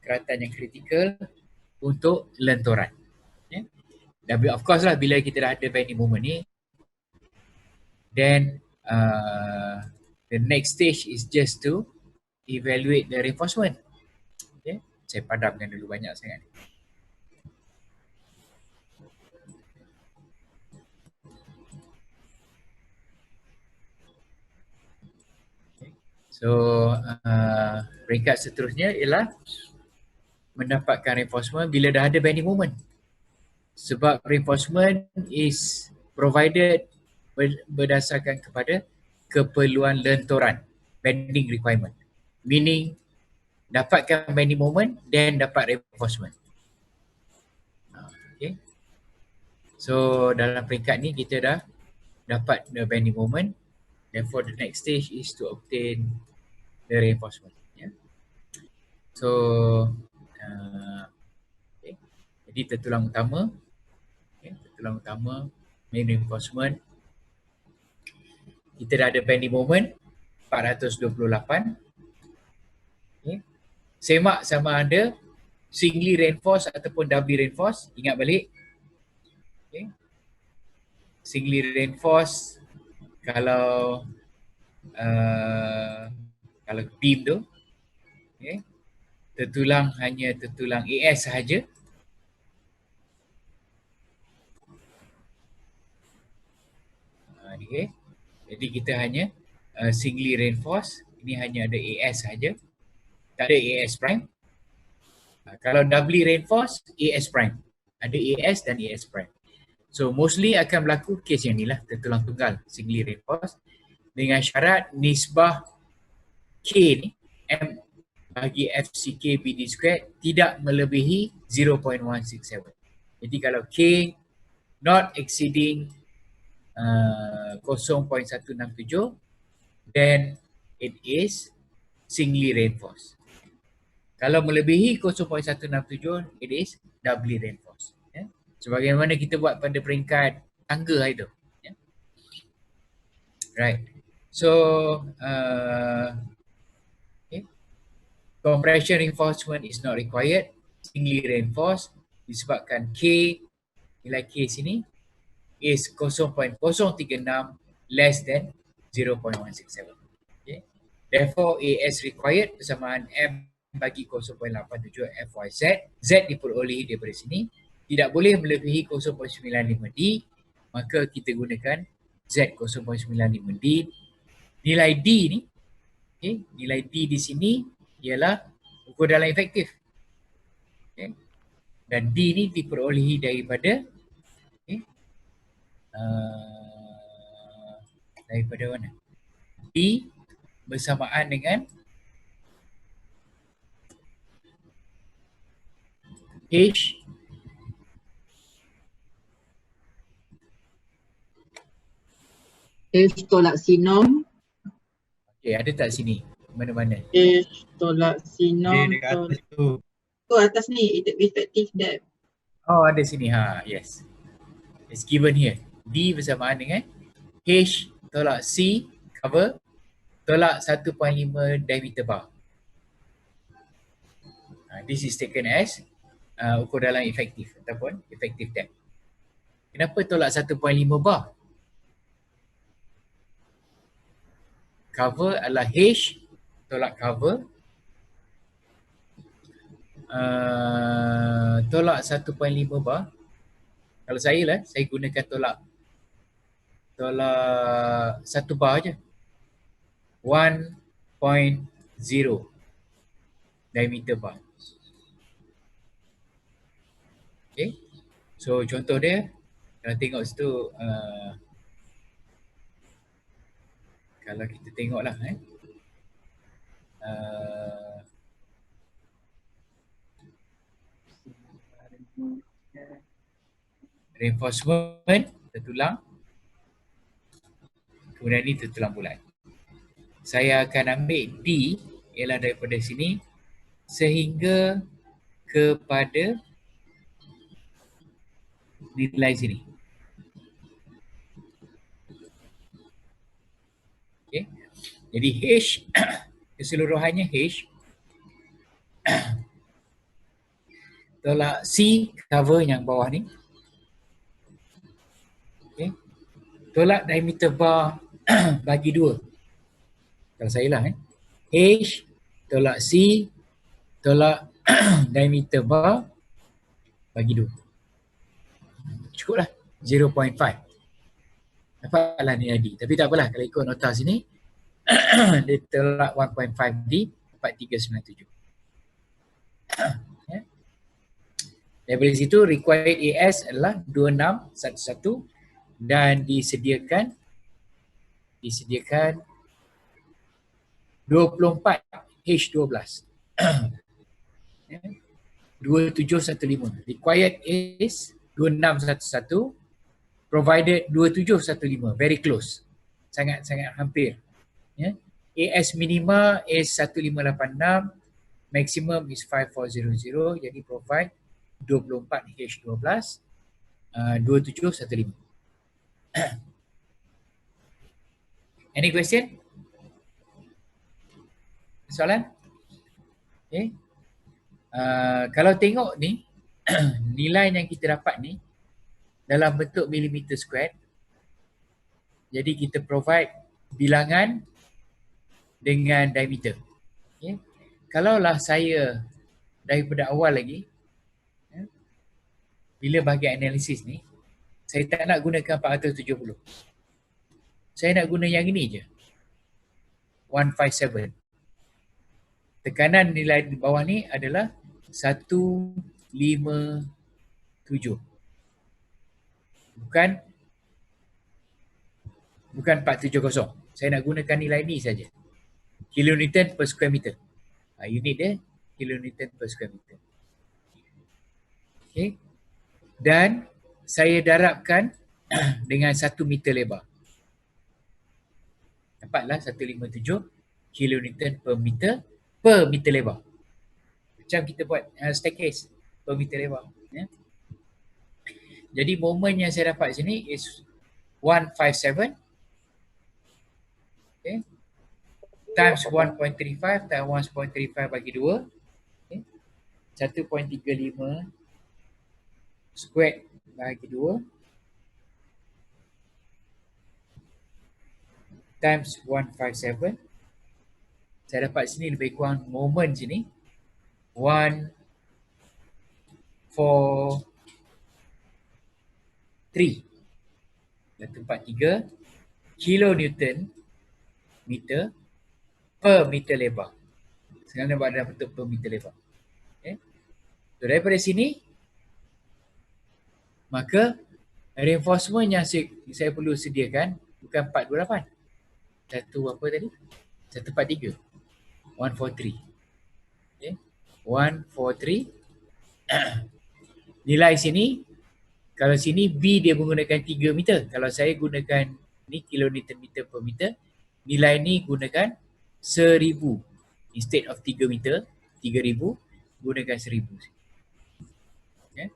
keratan yang kritikal untuk lentoran. Dan of course lah bila kita dah ada bending moment ni, then the next stage is just to evaluate the reinforcement. Okay. Saya padamkan dulu banyak sangat. Okay. So peringkat seterusnya ialah mendapatkan reinforcement bila dah ada bending moment. Sebab reinforcement is provided berdasarkan kepada keperluan lentoran, bending requirement. Meaning dapatkan bending moment then dapat reinforcement. Okay. So dalam peringkat ni kita dah dapat the bending moment. Therefore the next stage is to obtain the reinforcement. Yeah. So okay. Jadi tertulang utama, tertulang utama main reinforcement. Kita dah ada bending moment 428. Okay. Semak sama ada singly reinforce ataupun doubly reinforce. Ingat balik. Okay. Singly reinforce kalau beam tu, okay, tertulang hanya tertulang AS sahaja. Okay. Jadi kita hanya singly reinforce, ini hanya ada AS sahaja, tak ada AS prime. Kalau doubly reinforce, AS prime, ada AS dan AS prime. So mostly akan berlaku kes yang ni lah, tertulang tunggal singly reinforce dengan syarat nisbah K ni, M bagi FCK BD squared tidak melebihi 0.167. Jadi kalau K not exceeding 0.167, then it is singly reinforced. Kalau melebihi 0.167, it is doubly reinforced. Yeah? Sebagaimana kita buat pada peringkat tangga itu. Yeah? Right. So, okay. Compression reinforcement is not required. Singly reinforced disebabkan K, nilai K sini is 0.036 less than 0.167. Okay. Therefore, AS required persamaan M bagi 0.87 FYZ. Z diperolehi daripada sini. Tidak boleh melebihi 0.95D. Maka kita gunakan Z 0.95D. Nilai D ni, okay, nilai D di sini ialah ukur dalam efektif. Okay. Dan D ni diperolehi daripada daripada mana? D bersamaan dengan H tolak sinom. Okay, ada tak sini? Mana-mana? Tolak sinom. Dia dekat atas tu. Tu atas ni, effective depth. Oh, ada sini. Ha, yes. It's given here. D bersamaan dengan H tolak C cover tolak 1.5 diameter bar. This is taken as ukur dalam efektif ataupun effective depth. Kenapa tolak 1.5 bar? Cover adalah H tolak cover tolak 1.5 bar. Kalau saya lah, saya gunakan tolak 1 bar je. 1.0 diameter bar. Okay. So contoh dia, kalau tengok situ, kalau kita tengok lah reinforcement tertulang, kemudian ni tertulang bulat. Saya akan ambil D ialah daripada sini sehingga kepada nilai sini. Okay. Jadi H keseluruhannya H tolak C cover yang bawah ni. Okay. Tolak diameter bar bagi 2. Kalau saya lah H tolak C tolak diameter bar bagi 2. Cukup lah 0.5. Dapatlah nilai D. Tapi tak apalah, kalau ikut nota sini dia tolak 1.5 D dapat 397. Daripada situ required AS adalah 2611 dan disediakan 24 H12. 2715. Required is 2611 provided 2715. Very close. Sangat-sangat hampir. AS minima is 1586, maximum is 5400, jadi provide 24 H12 2715. Any question? Soalan? Okay. Kalau tengok ni nilai yang kita dapat ni dalam bentuk millimeter square, jadi kita provide bilangan dengan diameter. Okay. Kalaulah saya daripada awal lagi bila bahagian analisis ni saya tak nak gunakan 470, saya nak guna yang ini je, 157. Tekanan nilai di bawah ni adalah 157. Bukan 470. Saya nak gunakan nilai ni saja. Kilonewton per square meter. Unit dia kilonewton per square meter. Okay. Dan saya darabkan dengan 1 meter lebar. Dapatlah 157 kilonewton per meter lebar. Macam kita buat staircase per meter lebar. Jadi moment yang saya dapat sini is 157 times 1.35 times 1.35 bagi 2, 1.35 squared bagi 2 times 157. Saya dapat sini lebih kurang moment sini 143 kilonewton meter per meter lebar. Sekarang dapat dalam bentuk per meter lebar. Okay. So daripada sini maka reinforcement yang saya perlu sediakan bukan 428. Satu apa tadi? 143. 143. Okay. 143. Nilai sini, kalau sini B dia menggunakan 3 meter. Kalau saya gunakan ni kilonewton meter per meter, nilai ni gunakan 1000. Instead of 3 meter, 3000, gunakan 1000. Okay.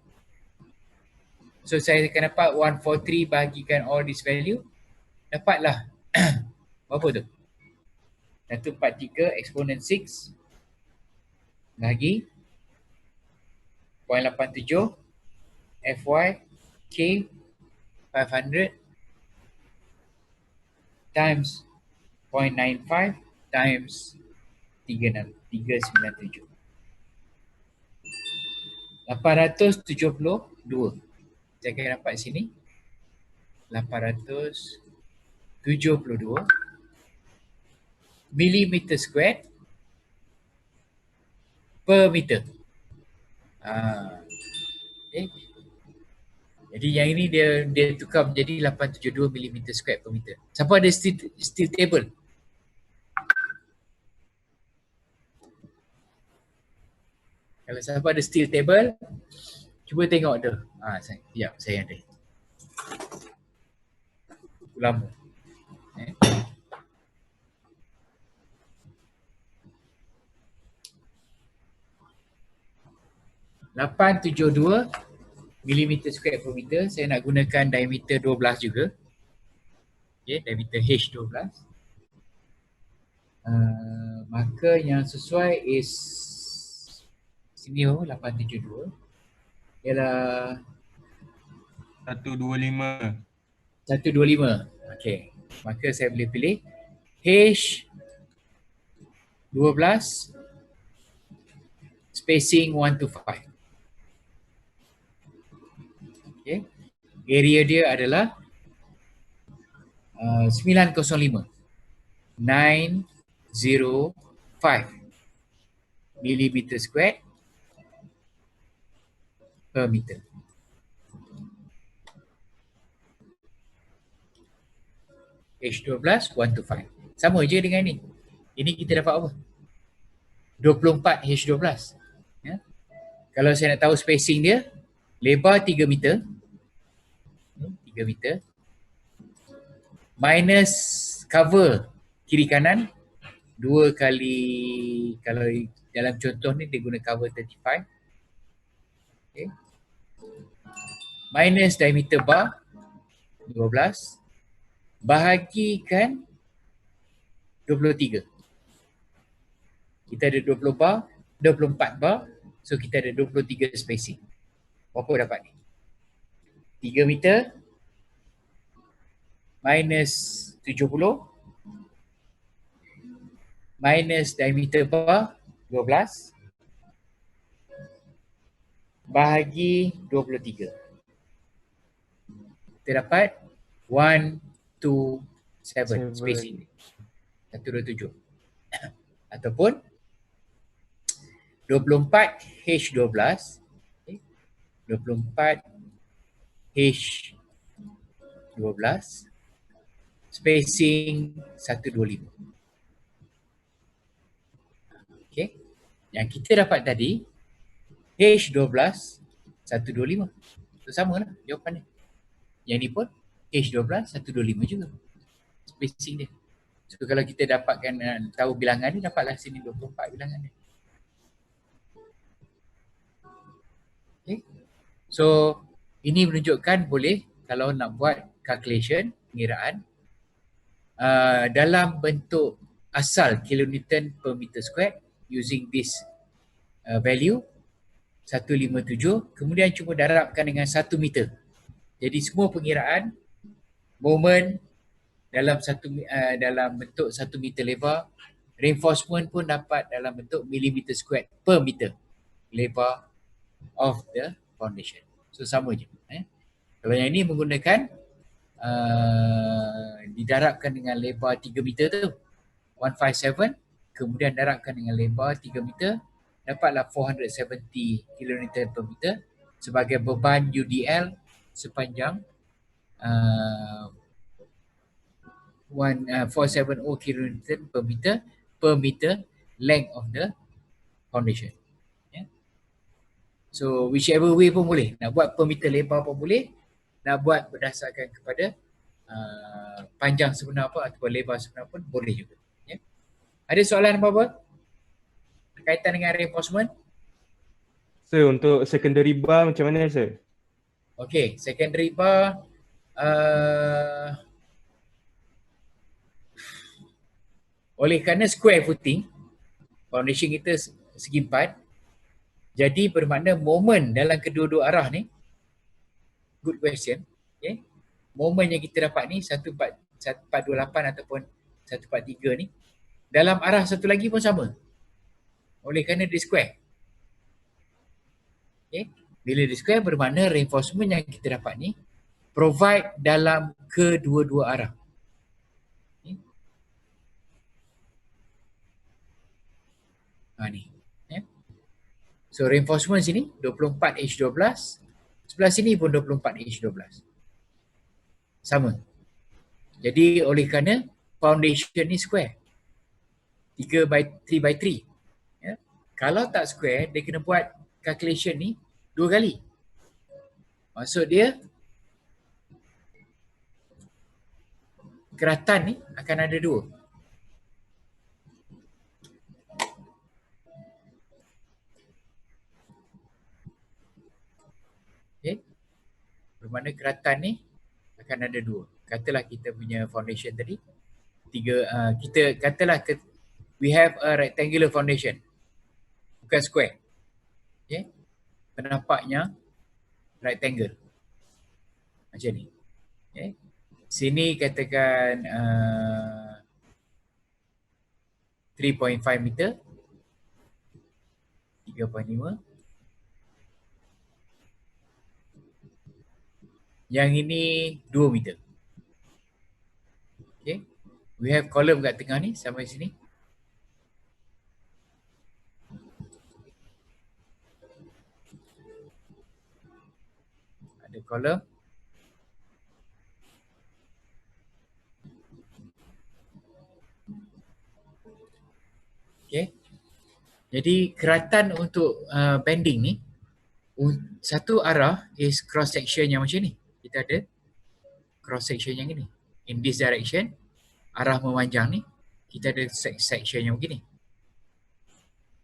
So saya akan dapat 143 bahagikan all this value. Dapatlah berapa tu? 143 exponent 6 bagi 0.87 FY K 500 times 0.95 times 397. 872. Saya akan dapat sini 872 millimeter square per meter. Okay. Jadi yang ini dia tukar menjadi 872 mm square per meter. Siapa ada steel table? Kalau siapa ada steel table, cuba tengok tu. Saya ada. Lama. 872 mm square per meter. Saya nak gunakan diameter 12 juga. Okay, diameter H12. Maka yang sesuai is sini 872 ialah 125. 125. Okay. Maka saya boleh pilih H12 spacing 1 to 5. Okay. Area dia adalah 905 millimeter square per meter. H12 1 to 5. Sama je dengan ni. Ini kita dapat apa? 24 H12. Ya. Kalau saya nak tahu spacing dia, lebar 3 meter. 3 meter. Minus cover kiri kanan 2 kali, kalau dalam contoh ni dia guna cover 35. Okay. Minus diameter bar 12 bahagikan 23. Kita ada 20 bar, 24 bar. So kita ada 23 spacing. Berapa dapat ni? 3 meter minus 70 minus diameter bar 12 bahagi 23. Kita dapat 1, 2, 7 spacing. 127. Ataupun 24 H12, okay. 24 H12 spacing 125. Okay. Yang kita dapat tadi H12 125. So sama lah jawapan dia. Yang ni pun H12 125 juga spacing dia. So kalau kita dapatkan tahu bilangan ni, dapatlah sini 24 bilangan dia. Okay. So ini menunjukkan boleh kalau nak buat calculation, pengiraan dalam bentuk asal kilonewton per meter square using this value 157, kemudian cuba darabkan dengan 1 meter. Jadi semua pengiraan moment dalam dalam bentuk 1 meter lebar, reinforcement pun dapat dalam bentuk millimeter square per meter lebar of the foundation. So sama je. Kalau yang ini menggunakan didarabkan dengan lebar 3 meter tu 157, kemudian darabkan dengan lebar 3 meter, dapatlah 470 kN per meter sebagai beban UDL sepanjang 470 kN per meter length of the foundation. Yeah. So whichever way pun boleh. Nak buat per meter lebar pun boleh. Nak buat berdasarkan kepada panjang sebenar apa atau lebar sebenar pun boleh juga. Yeah. Ada soalan apa-apa berkaitan dengan reinforcement? Sir, untuk secondary bar macam mana sir? Okay, secondary bar oleh kerana square footing, foundation kita segi empat, jadi bermakna moment dalam kedua-dua arah ni, good question, okay. Moment yang kita dapat ni 1428 ataupun 143 ni, dalam arah satu lagi pun sama. Oleh kerana dia square. Okay. Bila dia square bermakna reinforcement yang kita dapat ni provide dalam kedua-dua arah. Okay. Ni. Yeah. So reinforcement sini 24H12, sebelah sini pun 24H12. Sama. Jadi oleh kerana foundation ni square. 3/3. Ya. Kalau tak square, dia kena buat calculation ni 2 kali. Maksud dia keratan ni akan ada 2. Okay. Bermakna keratan ni akan ada 2. Katalah kita punya foundation tadi, kita katalah we have a rectangular foundation, bukan square. Okay. Penampaknya rectangle macam ni. Okay. Sini katakan 3.5 meter, 3.5. Yang ini 2 meter. Okay. We have column kat tengah ni sampai sini. Ada column. Okay. Jadi keratan untuk bending ni, satu arah is cross section yang macam ni. Kita ada cross section yang ini. In this direction, arah memanjang ni, kita ada section yang begini.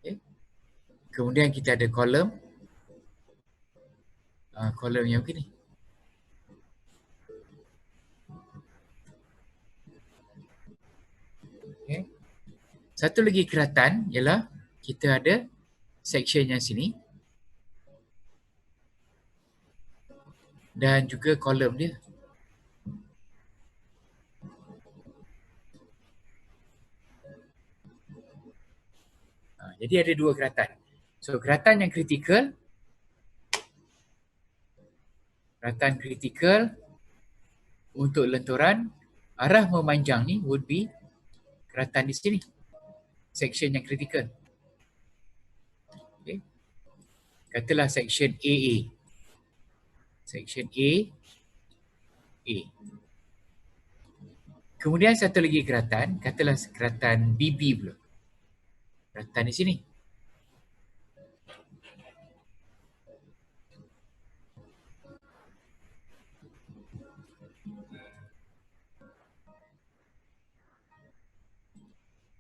Okay. Kemudian kita ada column. Column yang begini. Okay. Satu lagi keratan ialah kita ada section yang sini dan juga column dia. Jadi ada 2 keratan. So keratan yang kritikal, untuk lenturan arah memanjang ni would be keratan di sini. Section yang kritikal. Okay. Katalah section AA. Section A. Kemudian satu lagi keratan, katalah keratan BB pula. Keratan di sini.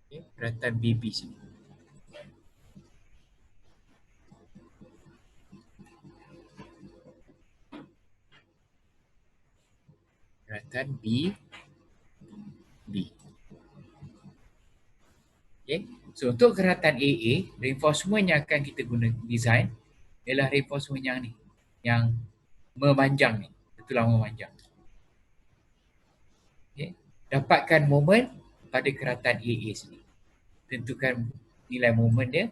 Okay. Keratan BB sini. Keratan B. Okay. So untuk keratan AA, reinforcement yang akan kita guna design ialah reinforcement yang ni, yang memanjang ni, tulang memanjang. Okay. Dapatkan moment pada keratan AA sini. Tentukan nilai moment dia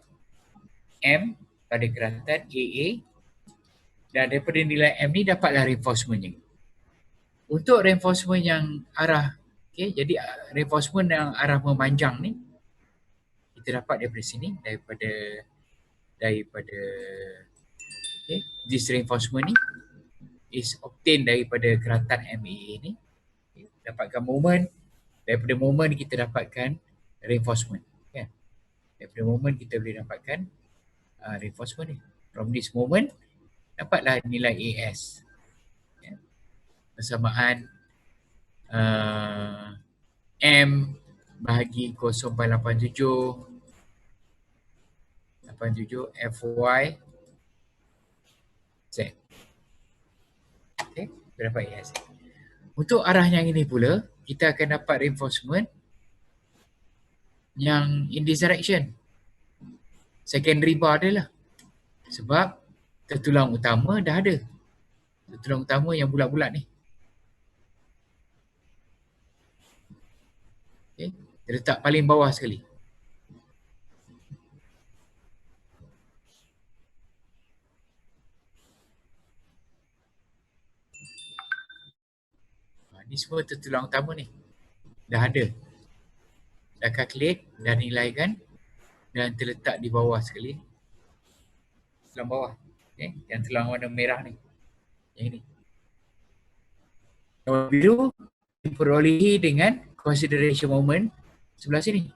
M pada keratan AA, dan daripada nilai M ni dapatlah reinforcement ni. Untuk reinforcement yang arah, okay, jadi reinforcement yang arah memanjang ni kita dapat daripada sini, daripada okay, this reinforcement ni is obtained daripada keratan MAA ni. Okay, dapatkan moment, daripada moment kita dapatkan reinforcement. Okay. Daripada moment kita boleh dapatkan reinforcement ni. From this moment dapatlah nilai AS. Okay. Persamaan M bahagi 0.87 FY Z. Okay, kita dapat AS. Untuk arah yang ini pula, kita akan dapat reinforcement yang in this direction. Secondary bar dia lah. Sebab tertulang utama dah ada. Tertulang utama yang bulat-bulat ni. Okay, terletak paling bawah sekali. Ni semua tertulang utama ni. Dah ada. Dah calculate, dah nilaikan dan terletak di bawah sekali. Tulang bawah. Okay, yang tulang warna merah ni. Yang ini. Yang biru diperolehi dengan consideration moment sebelah sini.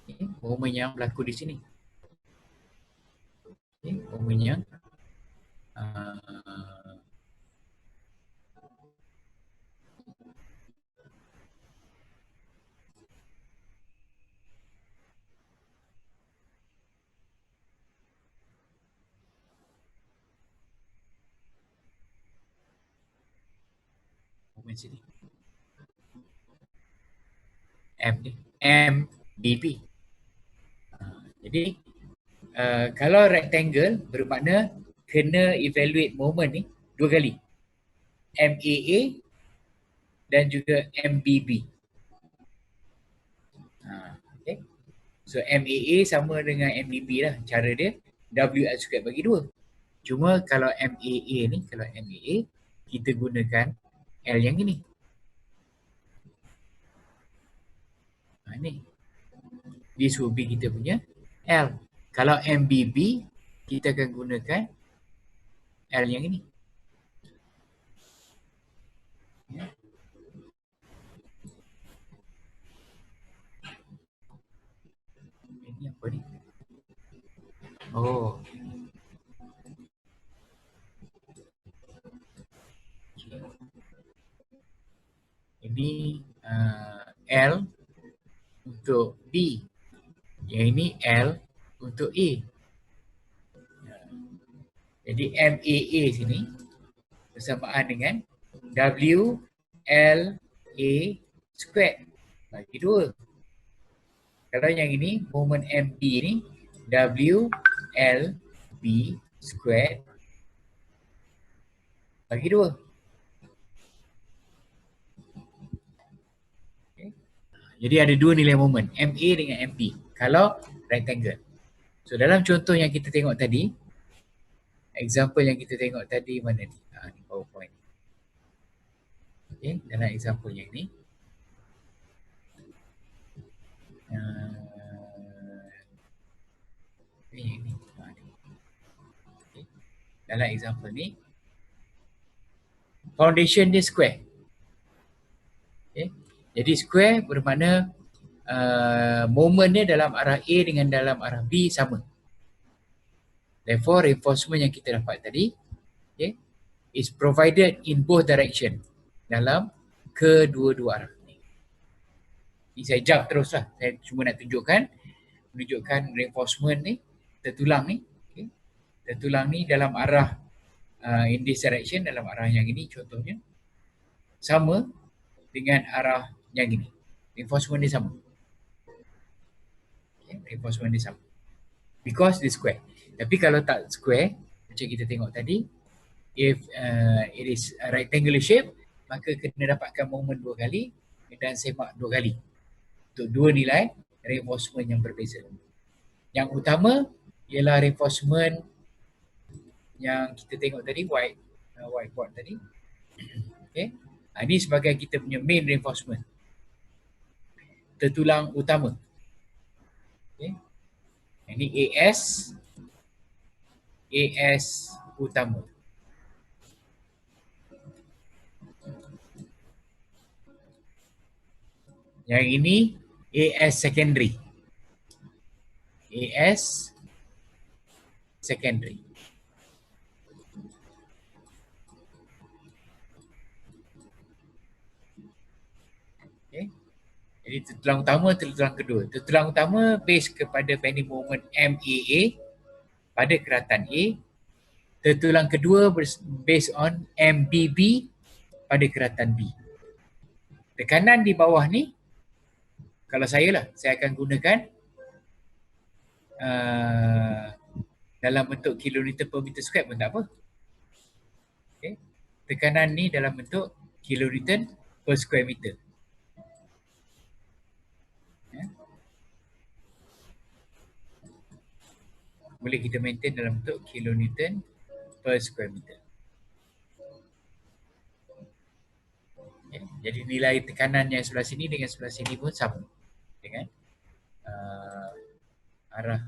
Okay, moment yang berlaku di sini. Okay, moment yang moment sini. M ni. MBB. Jadi kalau rectangle bermakna kena evaluate moment ni dua kali. MAA dan juga MBB. Okay. So MAA sama dengan MBB lah. Cara dia WL squared bagi 2. Cuma kalau MAA ni, kalau MAA kita gunakan L yang ini. Ni. This will be kita punya L. Kalau MBB kita akan gunakan L yang ini. Ini apa ni? Oh. Ini L untuk B. Yang ini L untuk A. Jadi MAA sini bersamaan dengan WLA squared bagi 2. Kalau yang ini moment MB ni WLB squared bagi 2. Okay. Jadi ada dua nilai moment, MA dengan MP kalau rectangle. So dalam contoh yang kita tengok tadi, example yang kita tengok tadi mana ni? Ni PowerPoint. Okay, dalam example yang ni. Ni. Okay. Dalam example ni, foundation dia square. Okay. Jadi square bermakna moment dia dalam arah A dengan dalam arah B sama. Therefore, reinforcement yang kita dapat tadi, okay, is provided in both direction, dalam kedua-dua arah. Ini saya jump terus lah. Saya cuma nak menunjukkan reinforcement ni, tertulang ni. Okay. Tertulang ni dalam arah in this direction, dalam arah yang ini contohnya. Sama dengan arah yang ini. Reinforcement ni sama. Okay. Reinforcement ni sama. Because dia square. Tapi kalau tak square, macam kita tengok tadi, if it is a rectangular shape, maka kena dapatkan moment 2 kali dan semak 2 kali. Untuk 2 nilai reinforcement yang berbeza. Yang utama ialah reinforcement yang kita tengok tadi, whiteboard tadi. Okay. Ini sebagai kita punya main reinforcement. Tertulang utama. Okay. Ini AS utama. Yang ini AS secondary. AS secondary. Okay. Jadi tertulang utama, tertulang kedua. Tertulang utama base kepada bending moment MAA pada keratan A. Tertulang kedua based on MBB pada keratan B. Tekanan di bawah ni, kalau saya akan gunakan dalam bentuk kilonewton per meter square pun tak apa. Okay. Tekanan ni dalam bentuk kilonewton per square meter. Boleh kita maintain dalam bentuk kilonewton per square meter. Okay. Jadi nilai tekanan yang sebelah sini dengan sebelah sini pun sama dengan arah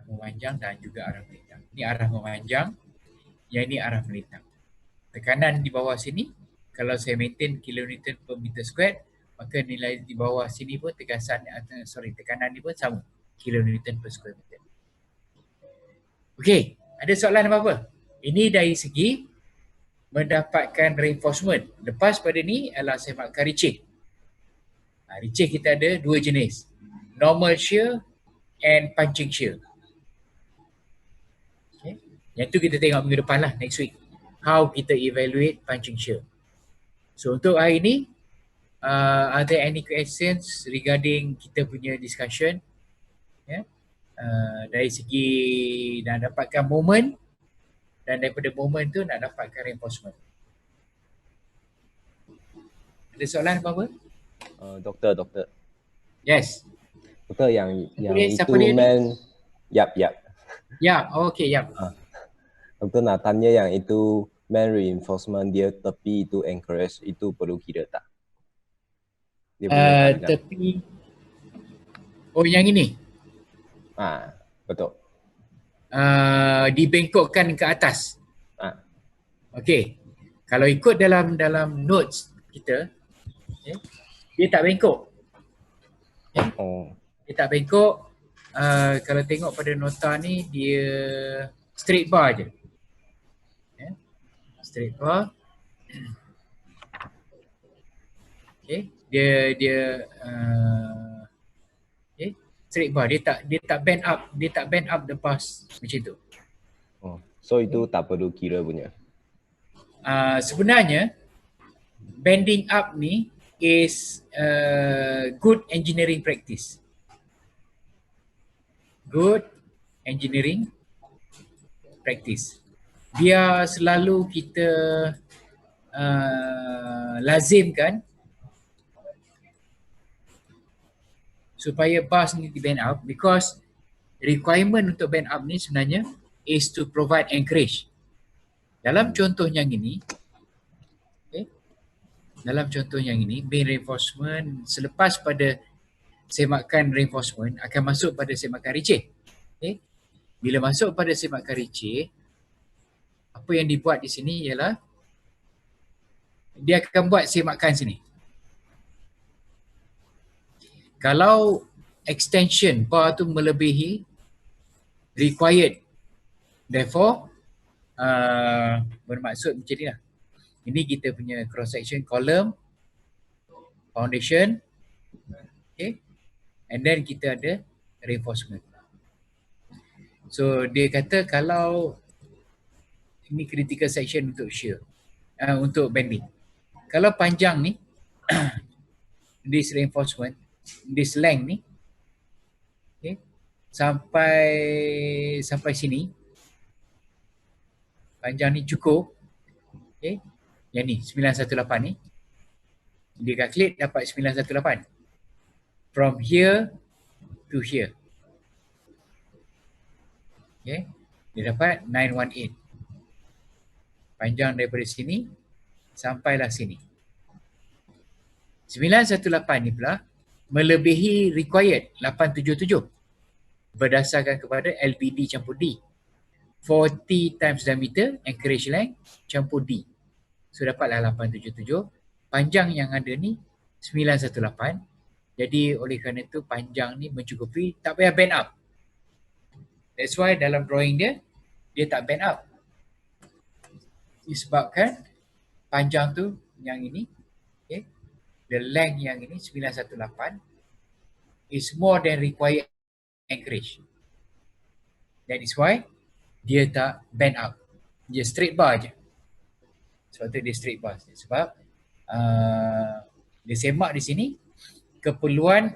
memanjang dan juga arah melintang. Ini arah memanjang, yang ini arah melintang. Tekanan di bawah sini, kalau saya maintain kilonewton per meter square, maka nilai di bawah sini pun tekanan ni pun sama, kilonewton per square meter. Okey, ada soalan apa-apa? Ini dari segi mendapatkan reinforcement. Lepas pada ni adalah semakkan Ricci. Ricci kita ada dua jenis, normal shear and punching shear. Okay. Yang tu kita tengok minggu depan lah, next week. How kita evaluate punching shear. So untuk hari ni, are there any questions regarding kita punya discussion? Yeah. Dari segi nak dapatkan moment, dan daripada moment tu nak dapatkan reinforcement. Ada soalan apa-apa? Doktor. Yes. Doktor yang boleh, itu man. Yap. Ya, okey, yap. Doktor nak tanya yang itu man reinforcement dia tepi itu encourage, itu perlu kira tak? Dia punya panjang. Tepi. Oh, yang ini? Betul. Dibengkokkan ke atas. Okey. Kalau ikut dalam notes kita, okay, dia tak bengkok. Okay. Dia tak bengkok. Kalau tengok pada nota ni, dia straight bar je. Okay. Straight bar. Okay. Dia okay, straight bar. Dia tak bend up. Dia tak bend up lepas macam tu. So itu tak perlu kira punya. Sebenarnya bending up ni is good engineering practice. Good engineering practice. Biar selalu kita lazimkan supaya bars ni di bend up, because requirement untuk bend up ni sebenarnya is to provide anchorage. Dalam contoh yang ini, main reinforcement selepas pada semakan reinforcement akan masuk pada semakan Ricci. Okay. Bila masuk pada semakan Ricci, apa yang dibuat di sini ialah dia akan buat semakan sini. Kalau extension bar tu melebihi required, therefore bermaksud macam ni lah. Ini kita punya cross section column, foundation, okay, and then kita ada reinforcement. So dia kata kalau ini critical section untuk shear, untuk bending. Kalau panjang ni, this reinforcement, this length ni, okay, sampai sini, panjang ni cukup, okay. Yang ni 918 ni, dia calculate dapat 918 from here to here. Okay. Dia dapat 918. Panjang daripada sini sampailah sini. 918 ni pula melebihi required 877 berdasarkan kepada LBD campur D. 40 times diameter anchorage length campur D. So dapatlah 877. Panjang yang ada ni 918. Jadi oleh kerana itu panjang ni mencukupi, tak payah bend up. That's why dalam drawing dia tak bend up. Disebabkan panjang tu yang ini, okay, the length yang ini 918 is more than required anchorage. That is why dia tak bend up. Dia straight bar je. Sebab tu dia straight bar. Sebab dia semak di sini keperluan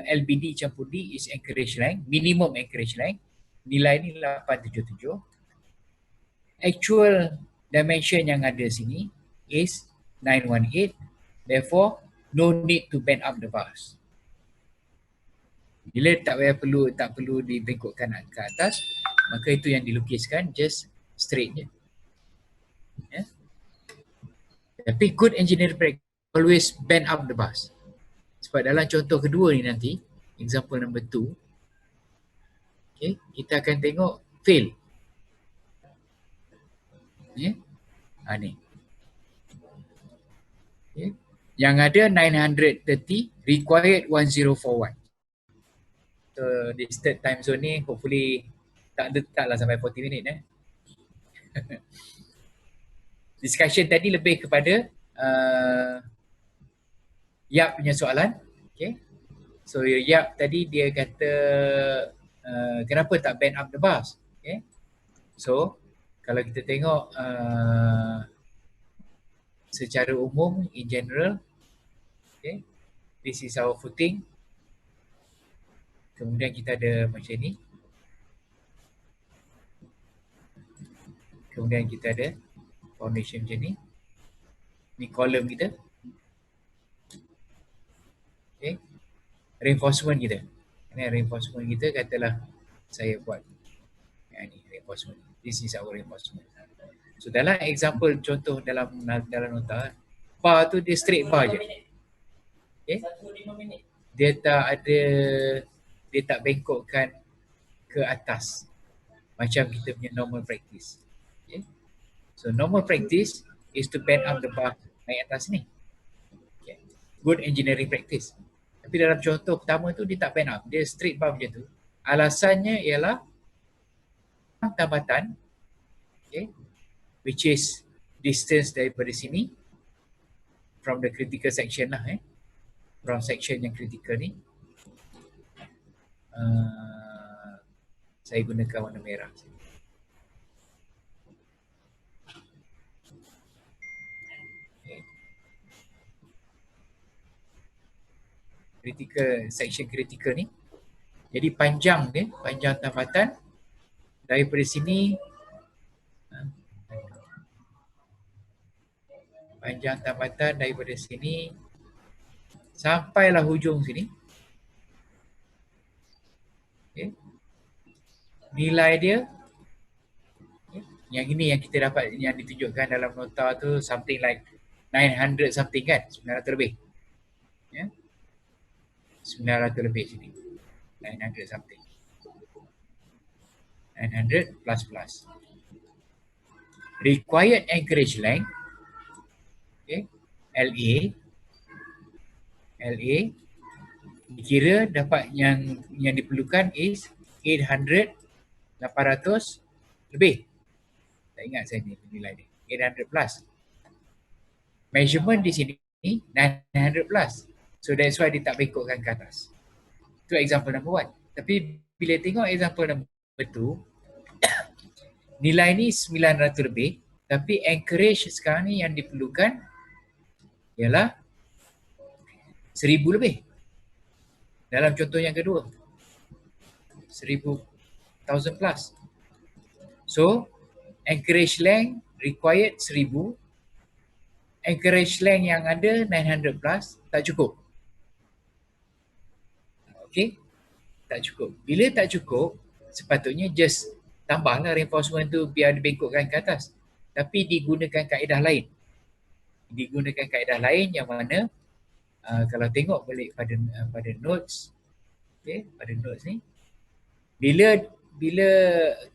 LBD campur D is anchorage length, minimum anchorage length. Nilai ni 877. Actual dimension yang ada sini is 918. Therefore, no need to bend up the bars. Bila tak perlu dibengkokkan ke atas, maka itu yang dilukiskan just straight je. Yeah. Tapi good engineering practice always bend up the bars. Sebab dalam contoh kedua ni nanti, example number 2, okay, kita akan tengok fail. Okay. Ni. Okay. Yang ada 930, required 1041. So this third time zone ni hopefully tak letaklah sampai 40 minit. Discussion tadi lebih kepada Yap punya soalan. Okay. So Yap tadi dia kata kenapa tak bend up the bars. Okay. So kalau kita tengok secara umum in general, okay, this is our footing. Kemudian kita ada macam ni. Kemudian kita ada foundation macam ni. Ni column kita. Okay. Reinforcement kita. Ini reinforcement kita, katalah saya buat. Ini reinforcement. This is our reinforcement. So dalam example contoh dalam nota, bar tu dia straight bar je. Okay. Dia tak bengkokkan ke atas macam kita punya normal practice. Okay. So normal practice is to bend up the bar naik atas ni. Okay. Good engineering practice. Tapi dalam contoh pertama tu dia tak bend up, dia straight bar macam tu. Alasannya ialah tambatan, okay, which is distance daripada sini from the critical section lah, from section yang critical ni. Saya gunakan warna merah. Okay. Critical section critical ni. Jadi panjang dia, panjang tambatan daripada sini, panjang tambatan daripada sini sampailah hujung sini. Okay. Nilai dia, okay, yang ini yang kita dapat, yang ditunjukkan dalam nota tu something like 900 something kan, 900 lebih. Yeah. 900 lebih sini. 900 something. 900 plus. Required anchorage length, okay, LA dikira dapat yang diperlukan is 800 lebih. Tak ingat saya ni nilai dia. 800 plus. Measurement di sini 900 plus. So that's why dia tak bengkokkan ke atas. Itu example number 1. Tapi bila tengok example number 2, nilai ni 900 lebih, tapi anchorage sekarang ni yang diperlukan ialah 1000 lebih. Dalam contoh yang kedua, 1000 plus. So, anchorage length required 1000. Anchorage length yang ada 900 plus tak cukup. Okay, tak cukup. Bila tak cukup, sepatutnya just tambahlah reinforcement tu biar dibengkokkan ke atas. Tapi digunakan kaedah lain. Digunakan kaedah lain yang mana kalau tengok balik pada notes, okay, pada notes ni, bila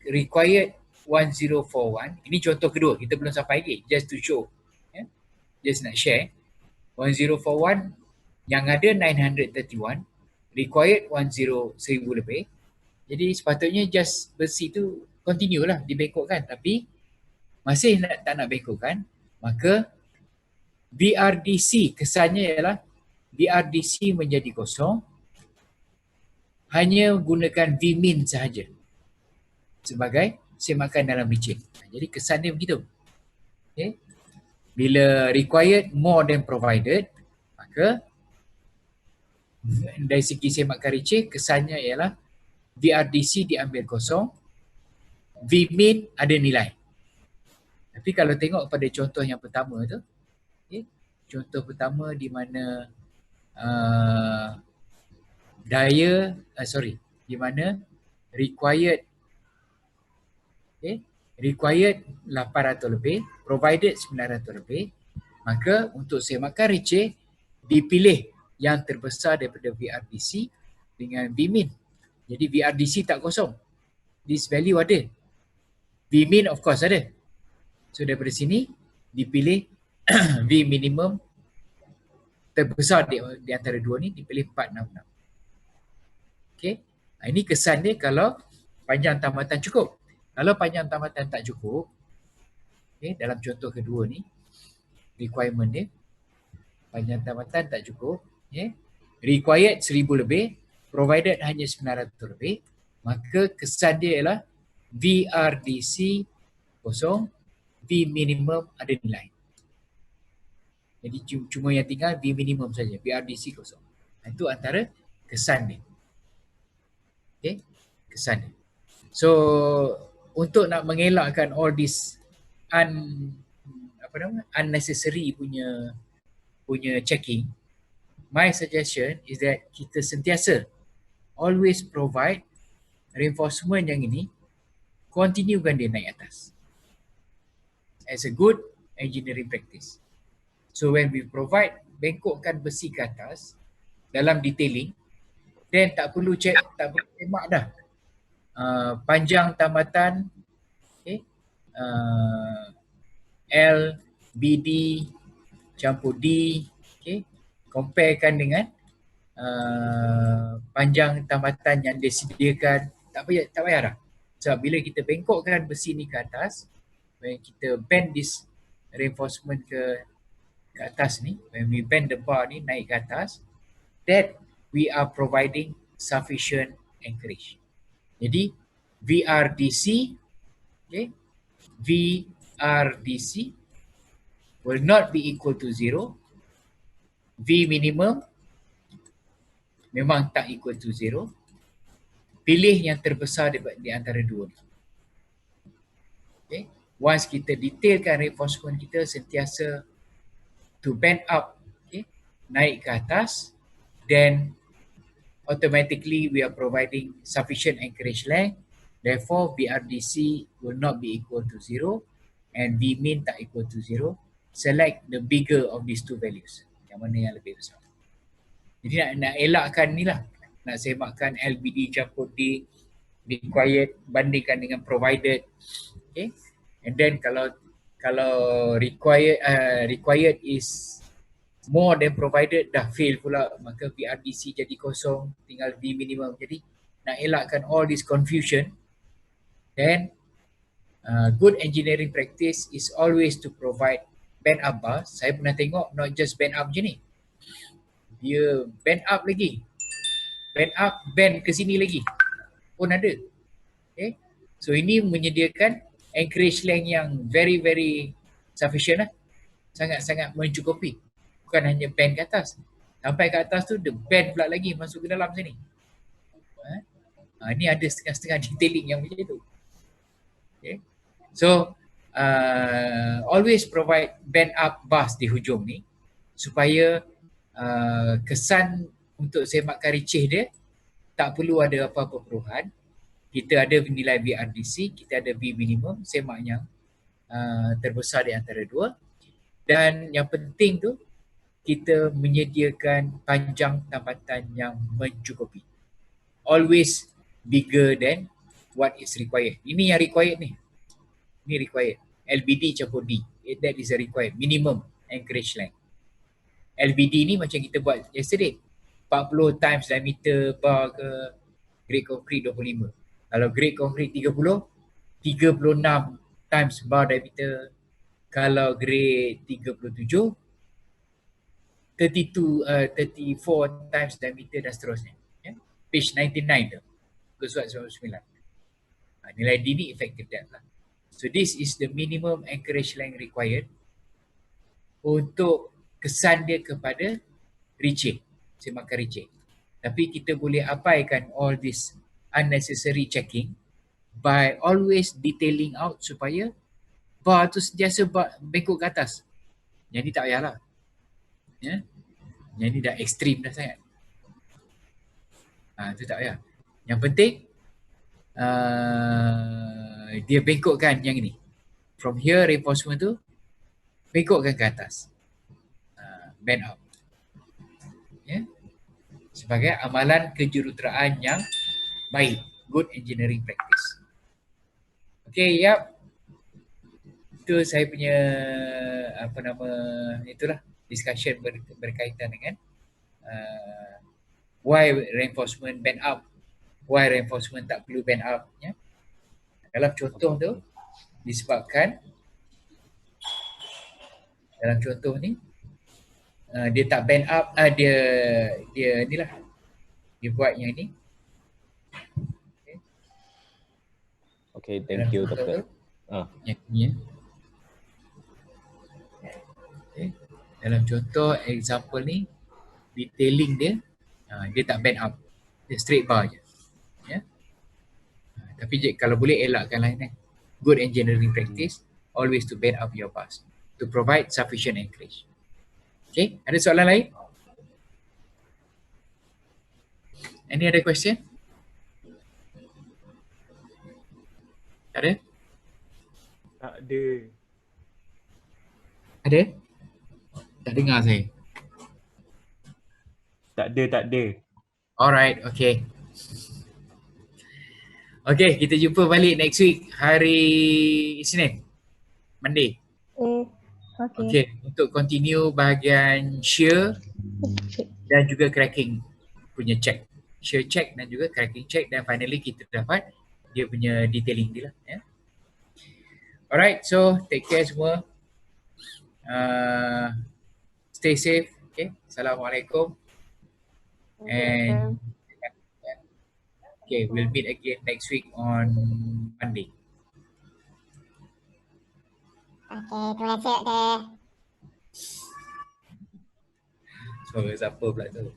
required 1041, ini contoh kedua, kita belum sampai lagi, just to show, just nak share. 1041 yang ada 931, required 1000 lebih. Jadi sepatutnya just besi tu continue lah dibengkokkan, tapi masih tak nak bengkokkan, maka BRDC kesannya ialah BRDC menjadi kosong, hanya gunakan Vmin sahaja. sebagai semakan dalam licin. Jadi kesan dia begitu. Okay. Bila required more than provided, maka dari segi semakan licin kesannya ialah VRDC diambil kosong, Vmin ada nilai. Tapi kalau tengok pada contoh yang pertama tu, okay, contoh pertama di mana di mana required, okay, required 800 lebih, provided 900 lebih, maka untuk semakan receh dipilih yang terbesar daripada VRDC dengan Vmin. Jadi VRDC tak kosong. This value ada. Vmin of course ada. So daripada sini dipilih V minimum terbesar di antara dua ni, dipilih 466. Okay. Ini kesan dia kalau panjang tambatan cukup. Kalau panjang tambatan tak cukup, okay, dalam contoh kedua ni, requirement dia, panjang tambatan tak cukup, okay, required 1000 lebih, provided hanya 900 lebih, maka kesan dia ialah VRDC kosong, V minimum ada nilai. Jadi cuma yang tinggal V minimum saja, VRDC kosong. Itu antara kesan dia. Okay, kesan dia. So untuk nak mengelakkan all this unnecessary punya checking, my suggestion is that kita sentiasa always provide reinforcement yang ini, continuekan dia naik atas as a good engineering practice. So when we provide, bengkokkan besi ke atas dalam detailing, then tak perlu semak dah panjang tambatan, okay, L, BD campur D, okay, comparekan dengan panjang tambatan yang disediakan. Tak payah dah. Sebab bila kita bengkokkan besi ni ke atas, when kita bend this reinforcement ke atas ni, when we bend the bar ni naik ke atas, that we are providing sufficient anchorage. Jadi VRDC, okay, VRDC will not be equal to 0. V minimum memang tak equal to 0. Pilih yang terbesar di antara dua ni. Okay. Once kita detailkan reinforcement kita sentiasa to bend up, okay, naik ke atas, then automatically we are providing sufficient anchorage length. Therefore, VRDC will not be equal to 0 and Vmin tak equal to 0. Select the bigger of these two values. Yang mana yang lebih besar. Jadi nak elakkan ni lah. Nak semakkan LBD campur D, required bandingkan dengan provided. Okay. And then kalau required is more than provided, dah fail pula, maka VRDC jadi kosong, tinggal V minimum. Jadi nak elakkan all this confusion, then good engineering practice is always to provide bend up bar. Saya pernah tengok not just bend up je ni, dia bend up lagi, bend up, bend ke sini lagi pun ada. Okay. So ini menyediakan anchorage length yang very very sufficient lah, sangat-sangat mencukupi. Bukan hanya bend ke atas, sampai ke atas tu dia bend pula lagi masuk ke dalam sini. Ni ada setengah-setengah detailing yang macam tu. Okay. So always provide bend up bars di hujung ni supaya kesan untuk semakkan receh dia tak perlu ada apa-apa perubahan. Kita ada nilai VRDC, kita ada V minimum, semak yang terbesar di antara dua. Dan yang penting tu, kita menyediakan panjang tambatan yang mencukupi. Always bigger than what is required. Ini yang required ni. Ini required. LBD campur D. That is a required minimum anchorage length. LBD ni macam kita buat yesterday. 40 times diameter bar ke grade concrete 25. Kalau grade concrete 36 times bar diameter. Kalau grade 37, 34 times diameter dan seterusnya. Yeah? Page 99 tu. Muka surat 99. Nilai D ni effective depth lah. So this is the minimum anchorage length required untuk kesan dia kepada reaching, semakan reaching. Tapi kita boleh abaikan all this unnecessary checking by always detailing out supaya bar tu sentiasa bengkok ke atas. Yang ni tak payahlah. Ya. Yang ni dah ekstrim dah sangat. Tu tak payah. Yang penting dia bengkokkan yang ni. From here reinforcement tu bengkokkan ke atas. Bend up. Ya. Sebagai amalan kejuruteraan yang baik. Good engineering practice. Okay, yap. Itu saya punya itulah discussion berkaitan dengan why reinforcement bend up, why reinforcement tak perlu bend up, ya. Dalam contoh tu disebabkan dalam contoh ni dia tak bend up, dia inilah dia buat yang ni. Okay, thank you doktor. Yang ni ya. Okay. Dalam contoh example ni detailing dia dia tak bend up, dia straight bar je, ya. Tapi kalau boleh elakkan lain good engineering practice always to bend up your bars to provide sufficient anchorage. Okay, ada soalan lain? Any other question? Ada? Tak ada. Ada? Tak dengar saya. Tak ada. Alright, okay. Okay, kita jumpa balik next week hari Isnin, Monday. Okay, untuk continue bahagian shear dan juga cracking punya check. Shear check dan juga cracking check, dan finally kita dapat dia punya detailing dia lah. Ya. Alright, so take care semua. Stay safe. Okay, Assalamualaikum. And okay, we'll meet again next week on Monday. Okay, terima kasih doktor. So, siapa pula tu?